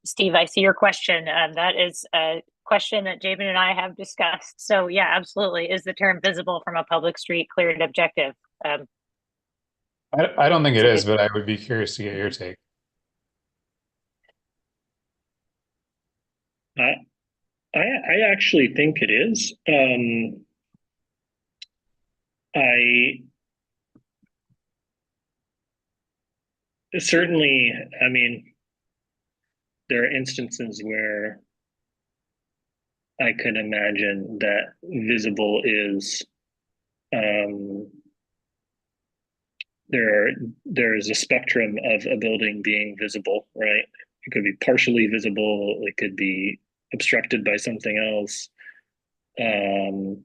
Steve, I see your question. That is a question that Jabin and I have discussed. So yeah, absolutely. Is the term visible from a public street clear and objective? I don't think it is, but I would be curious to get your take. I actually think it is. I certainly, I mean, there are instances where I could imagine that visible is there's a spectrum of a building being visible, right? It could be partially visible, it could be obstructed by something else. The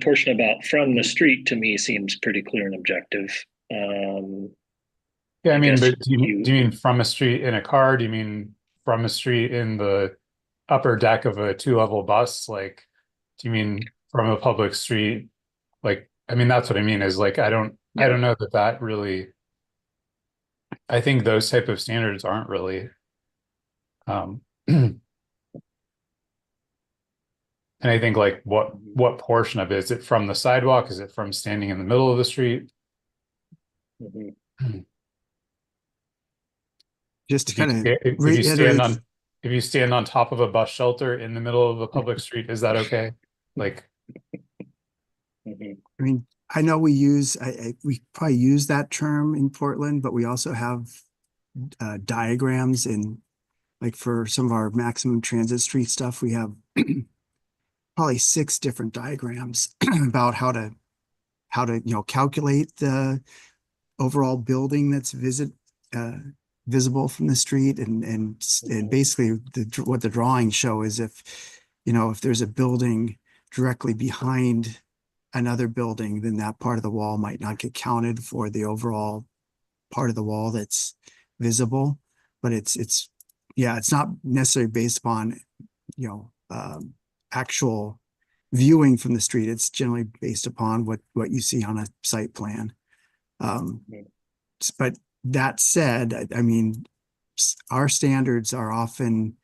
portion about from the street to me seems pretty clear and objective. Yeah, I mean, but do you mean from a street in a car? Do you mean from a street in the upper deck of a 2-level bus? Like, do you mean from a public street? Like, I mean, that's what I mean is like, I don't know that really, I think those type of standards aren't really, and I think like what portion of it is it from the sidewalk? Is it from standing in the middle of the street? Just to kind of if you stand on top of a bus shelter in the middle of a public street, is that okay? Like, I mean, I know we probably use that term in Portland, but we also have diagrams in, like, for some of our maximum transit street stuff, we have probably 6 different diagrams about how to you know, calculate the overall building that's visible from the street, and basically what the drawings show is if, you know, if there's a building directly behind another building, then that part of the wall might not get counted for the overall part of the wall that's visible. But it's not necessarily based upon, you know, actual viewing from the street. It's generally based upon what you see on a site plan. But that said, I mean, our standards are often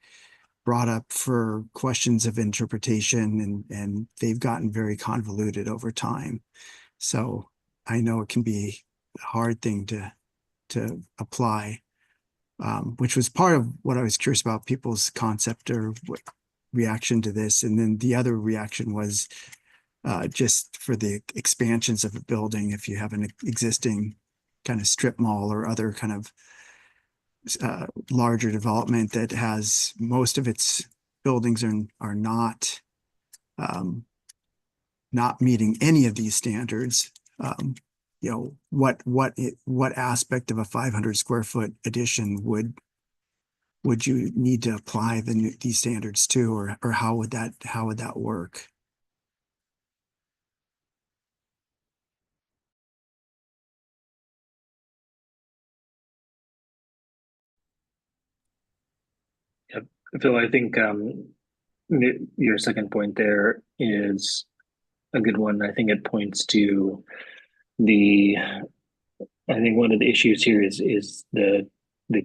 brought up for questions of interpretation, and they've gotten very convoluted over time. So I know it can be a hard thing to apply, which was part of what I was curious about, people's concept or reaction to this. And then the other reaction was just for the expansions of a building, if you have an existing kind of strip mall or other kind of larger development that has most of its buildings are not meeting any of these standards. You know, what aspect of a 500 square foot addition would you need to apply these standards to, or how would that work? Phil, I think your second point there is a good one. I think it points to I think one of the issues here is the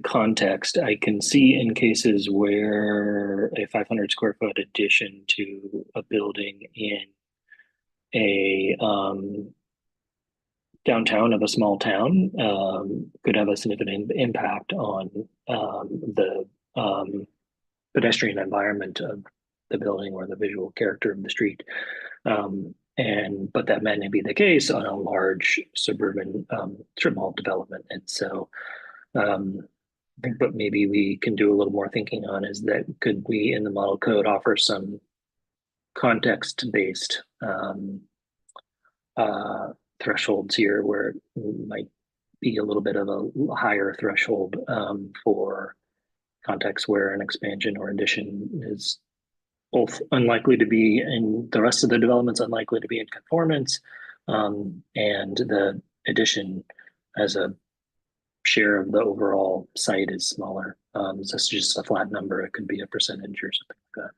context. I can see in cases where a 500 square foot addition to a building in a downtown of a small town could have a significant impact on the pedestrian environment of the building or the visual character of the street. But that may not be the case on a large suburban strip mall development. And so I think what maybe we can do a little more thinking on is that could we in the model code offer some context-based thresholds here, where it might be a little bit of a higher threshold for context where an expansion or addition is both unlikely to be, and the rest of the development's unlikely to be in conformance, and the addition as a share of the overall site is smaller. So it's just a flat number. It could be a percentage or something like that.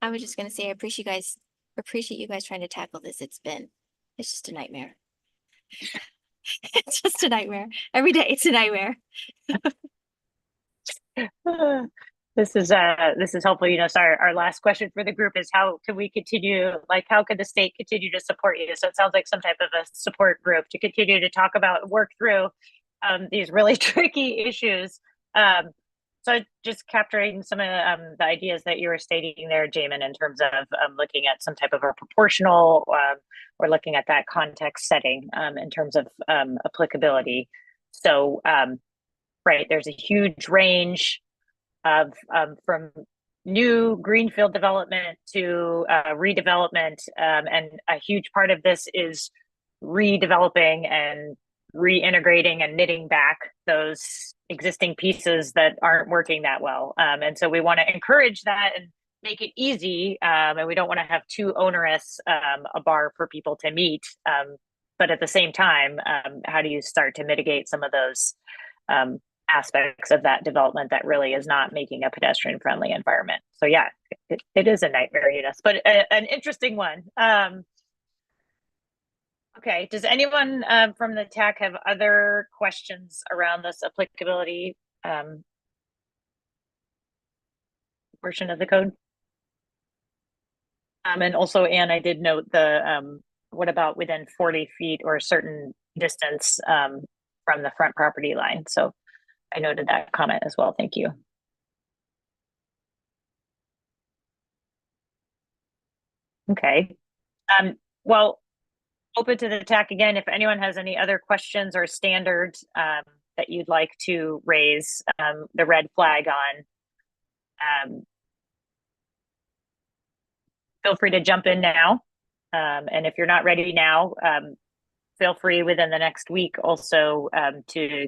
I was just gonna say, I appreciate you guys trying to tackle this. It's just a nightmare. It's just a nightmare. Every day it's a nightmare. This is helpful. You know, so our last question for the group is how can we continue, like how could the state continue to support you? So it sounds like some type of a support group to continue to talk about, work through these really tricky issues. So just capturing some of the ideas that you were stating there, Jamin, in terms of looking at some type of a proportional or looking at that context setting in terms of applicability. So, right, there's a huge range of from new greenfield development to redevelopment, and a huge part of this is redeveloping and reintegrating and knitting back those existing pieces that aren't working that well. And so we want to encourage that and make it easy. And we don't want to have too onerous a bar for people to meet. But at the same time, how do you start to mitigate some of those aspects of that development that really is not making a pedestrian friendly environment? So yeah, it is a nightmare, but an interesting one. Okay, does anyone from the TAC have other questions around this applicability portion of the code? And also, Anne, I did note the what about within 40 feet or a certain distance from the front property line? So I noted that comment as well. Thank you. Okay. Well, open to the TAC again. If anyone has any other questions or standards that you'd like to raise the red flag on, feel free to jump in now. And if you're not ready now, feel free within the next week also to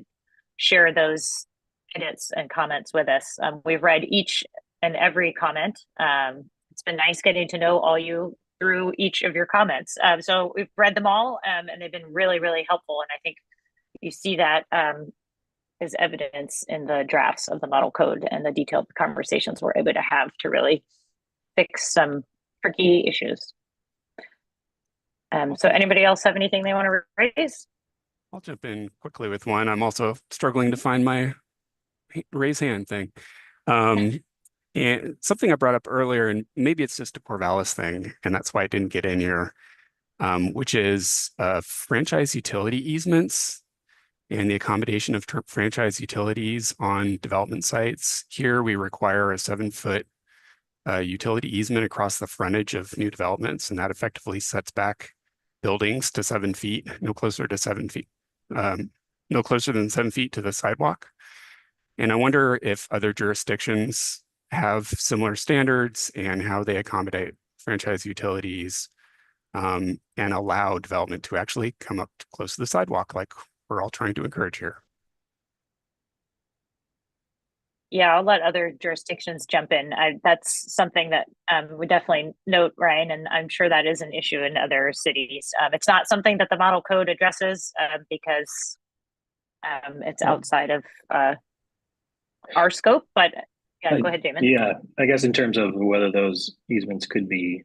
share those edits and comments with us. We've read each and every comment. It's been nice getting to know all you through each of your comments. So we've read them all and they've been really, really helpful. And I think you see that as evidence in the drafts of the model code and the detailed conversations we're able to have to really fix some tricky issues. So anybody else have anything they want to raise? I'll jump in quickly with one. I'm also struggling to find my raise hand thing. And something I brought up earlier, and maybe it's just a Corvallis thing, and that's why I didn't get in here, which is franchise utility easements and the accommodation of franchise utilities on development sites. Here we require a 7-foot utility easement across the frontage of new developments, and that effectively sets back buildings to 7 feet, no closer to 7 feet, no closer than 7 feet to the sidewalk. And I wonder if other jurisdictions have similar standards and how they accommodate franchise utilities and allow development to actually come up close to the sidewalk like we're all trying to encourage here. Yeah, I'll let other jurisdictions jump in. That's something that we definitely note, Ryan, and I'm sure that is an issue in other cities. It's not something that the model code addresses because it's outside of our scope, but yeah, go ahead, Damon. Yeah, I guess in terms of whether those easements could be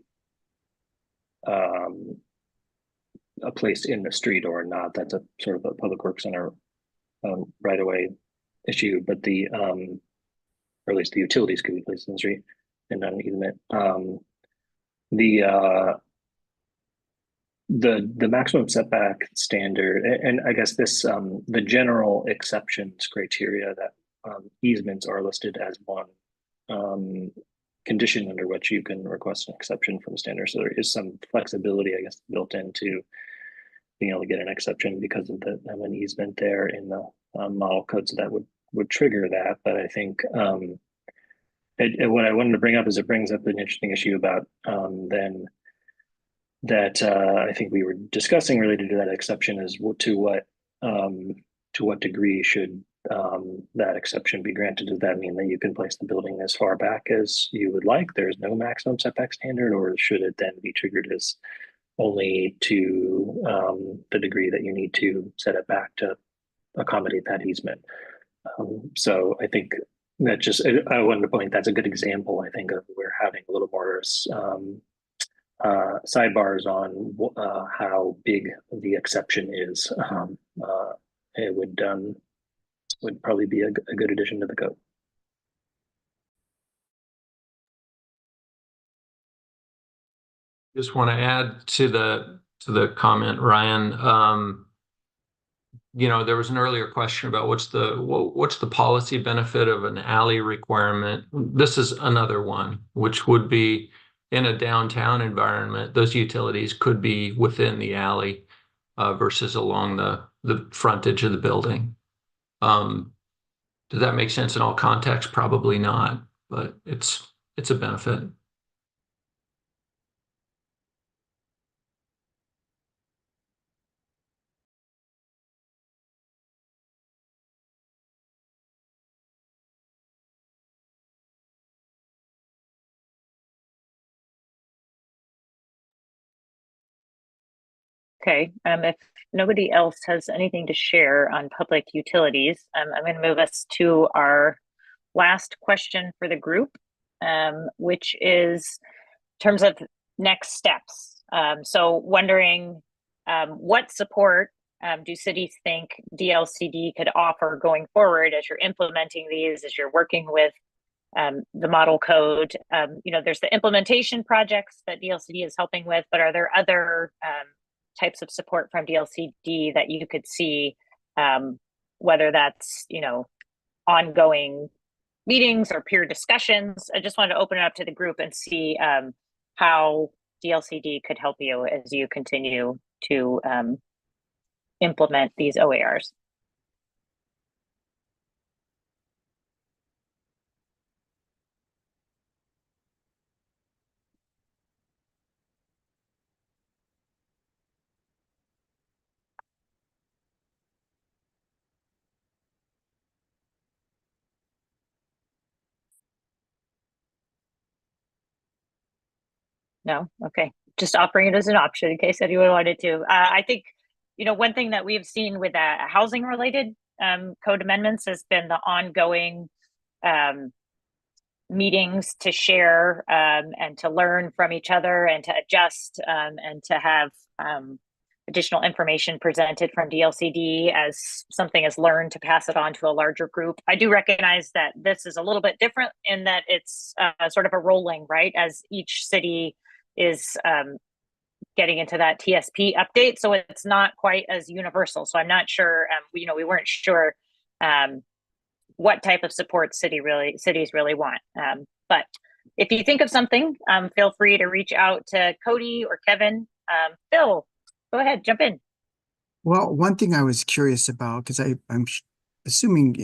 placed in the street or not, that's a sort of a public works center right away issue, but or at least the utilities could be placed in the street and not an easement. The maximum setback standard, and I guess this the general exceptions criteria that easements are listed as one condition under which you can request an exception from the standard. So there is some flexibility, I guess, built into being able to get an exception because of an easement there in the model code. So that would trigger that. But I think what I wanted to bring up is it brings up an interesting issue about then that I think we were discussing related to that exception is to what degree should that exception be granted? Does that mean that you can place the building as far back as you would like? There's no maximum setback standard, or should it then be triggered as only to the degree that you need to set it back to accommodate that easement? So I think that just, I wanted to point, that's a good example, I think, of we're having a little more sidebars on how big the exception is. It would probably be a good addition to the code. Just want to add to the comment, Ryan. You know, there was an earlier question about what's the policy benefit of an alley requirement. This is another one, which would be in a downtown environment. Those utilities could be within the alley versus along the frontage of the building. Does that make sense in all contexts? Probably not, but it's a benefit. Okay, if nobody else has anything to share on public utilities, I'm going to move us to our last question for the group, which is in terms of next steps. So wondering what support do cities think DLCD could offer going forward as you're implementing these, as you're working with the model code? You know, there's the implementation projects that DLCD is helping with, but are there other types of support from DLCD that you could see, whether that's, you know, ongoing meetings or peer discussions? I just wanted to open it up to the group and see how DLCD could help you as you continue to implement these OARs. No? Okay. Just offering it as an option in case anyone wanted to. I think, one thing that we've seen with housing related code amendments has been the ongoing meetings to share and to learn from each other and to adjust and to have additional information presented from DLCD as something is learned to pass it on to a larger group. I do recognize that this is a little bit different in that it's sort of a rolling, right? As each city is getting into that TSP update. So it's not quite as universal. So I'm not sure, we weren't sure what type of support cities really want. But if you think of something, feel free to reach out to Cody or Kevin. Phil, go ahead, jump in. Well, one thing I was curious about, because I'm assuming,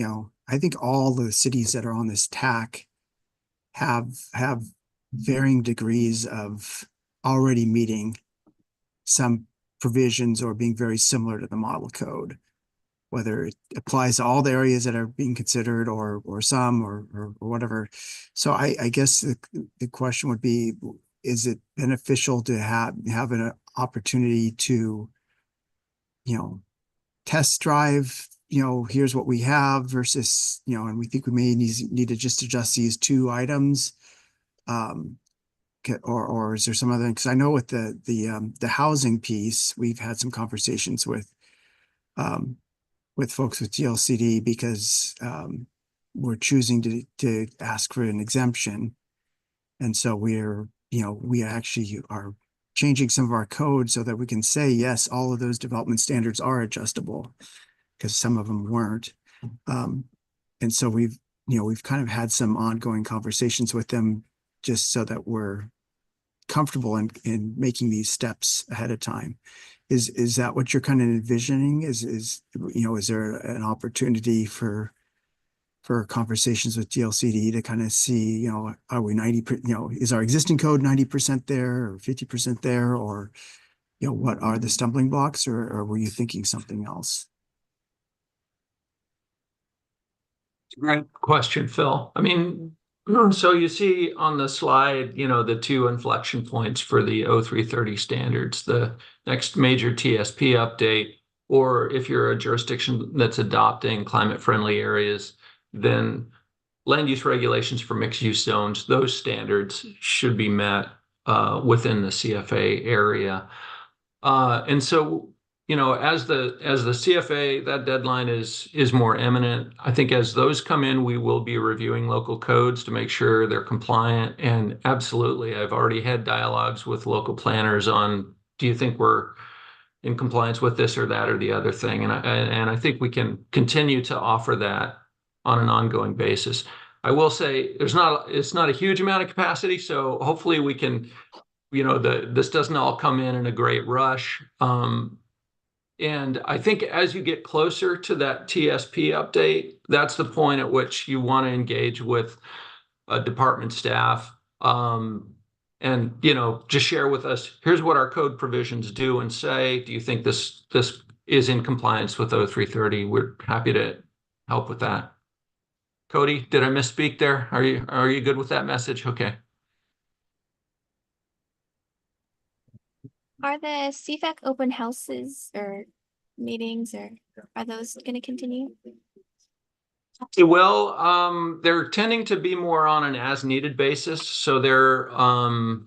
I think all the cities that are on this TAC have varying degrees of already meeting some provisions or being very similar to the model code, whether it applies to all the areas that are being considered or some or whatever. So I guess the question would be, is it beneficial to have an opportunity to, test drive, here's what we have versus, and we think we may need to just adjust these 2 items. Or is there some other, because I know with the housing piece, we've had some conversations with folks with GLCD because we're choosing to ask for an exemption. And so we actually are changing some of our code so that we can say, yes, all of those development standards are adjustable, because some of them weren't. And so we've kind of had some ongoing conversations with them just so that we're comfortable in making these steps ahead of time. Is that what you're kind of envisioning? Is there an opportunity for conversations with GLCD to kind of see, are we 90%, is our existing code 90% there or 50% there, or, what are the stumbling blocks, or were you thinking something else? Great question, Phil. I mean, so you see on the slide, the 2 inflection points for the 0330 standards, the next major TSP update, or if you're a jurisdiction that's adopting climate-friendly areas, then land use regulations for mixed-use zones, those standards should be met within the CFA area. And so, as the CFA, that deadline is more imminent. I think as those come in, we will be reviewing local codes to make sure they're compliant. And absolutely, I've already had dialogues with local planners on, do you think we're in compliance with this or that or the other thing? And I think we can continue to offer that on an ongoing basis. I will say it's not a huge amount of capacity, so hopefully we can, this doesn't all come in a great rush. And I think as you get closer to that TSP update, that's the point at which you want to engage with department staff and, just share with us, here's what our code provisions do and say. Do you think this is in compliance with 0330? We're happy to help with that. Cody, did I misspeak there? Are you good with that message? Okay. Are the CFEC open houses or meetings, or are those going to continue? Well, they're tending to be more on an as-needed basis. So they're, that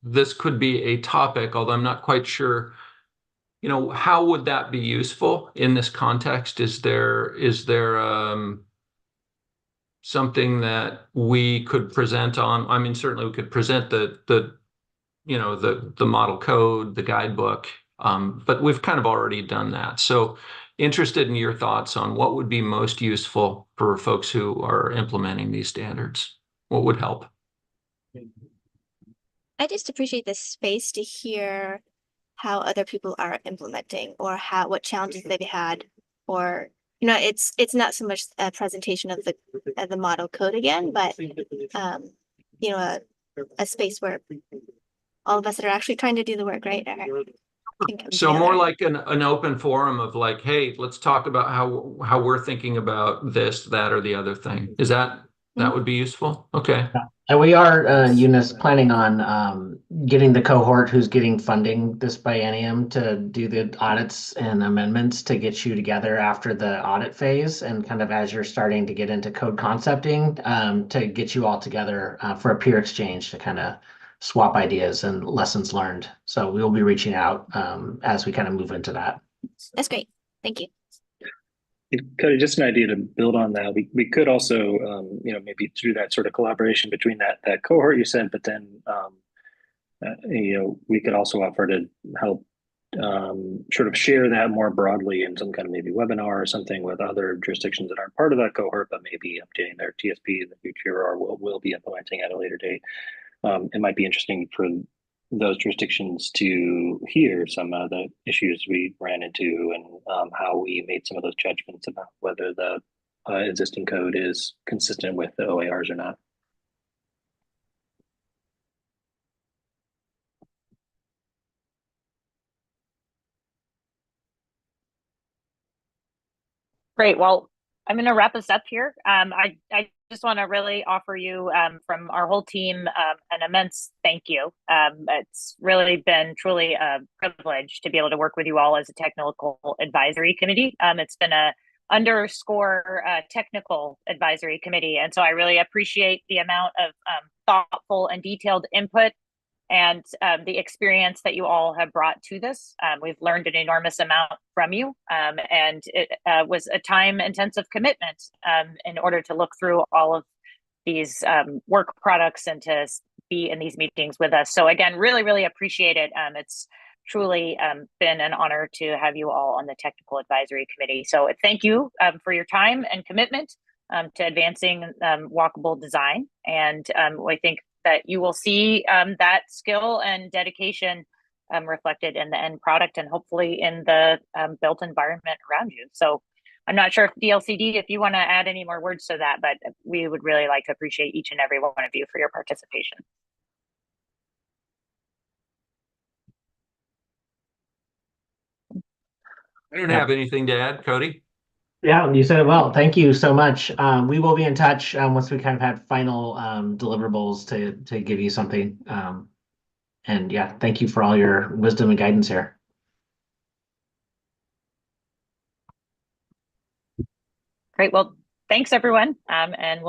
this could be a topic, although I'm not quite sure, how would that be useful in this context? Is there something that we could present on? I mean, certainly we could present the model code, the guidebook, but we've kind of already done that. So interested in your thoughts on what would be most useful for folks who are implementing these standards. What would help? I just appreciate the space to hear how other people are implementing, or what challenges they've had, or it's not so much a presentation of the model code again, but a space where all of us that are actually trying to do the work, right? So more like an open forum of like, hey, let's talk about how we're thinking about this, that, or the other thing. Is that That would be useful. Okay. And we are, Eunice, planning on getting the cohort who's getting funding this biennium to do the audits and amendments to get you together after the audit phase and kind of as you're starting to get into code concepting to get you all together for a peer exchange to kind of swap ideas and lessons learned. So we'll be reaching out as we kind of move into that. That's great. Thank you. Cody, just an idea to build on that. We could also, maybe through that sort of collaboration between that cohort you said, but then, we could also offer to help sort of share that more broadly in some kind of maybe webinar or something with other jurisdictions that aren't part of that cohort, but maybe updating their TSP in the future or will be implementing at a later date. It might be interesting for those jurisdictions to hear some of the issues we ran into and how we made some of those judgments about whether the existing code is consistent with the OARs or not. Great. Well, I'm going to wrap us up here. I just want to really offer you from our whole team an immense thank you. It's really been truly a privilege to be able to work with you all as a technical advisory committee. It's been a underscore technical advisory committee. And so I really appreciate the amount of thoughtful and detailed input and the experience that you all have brought to this. We've learned an enormous amount from you, and it was a time-intensive commitment in order to look through all of these work products and to be in these meetings with us. So again, really, really appreciate it. It's truly been an honor to have you all on the Technical Advisory Committee. So thank you for your time and commitment to advancing walkable design. And I think that you will see that skill and dedication reflected in the end product and hopefully in the built environment around you. So I'm not sure if DLCD, if you want to add any more words to that, but we would really like to appreciate each and every one of you for your participation. I don't have anything to add, Cody. Yeah, you said it well. Thank you so much. We will be in touch once we kind of have final deliverables to give you something. And yeah, thank you for all your wisdom and guidance here. Great. Well, thanks everyone. And we'll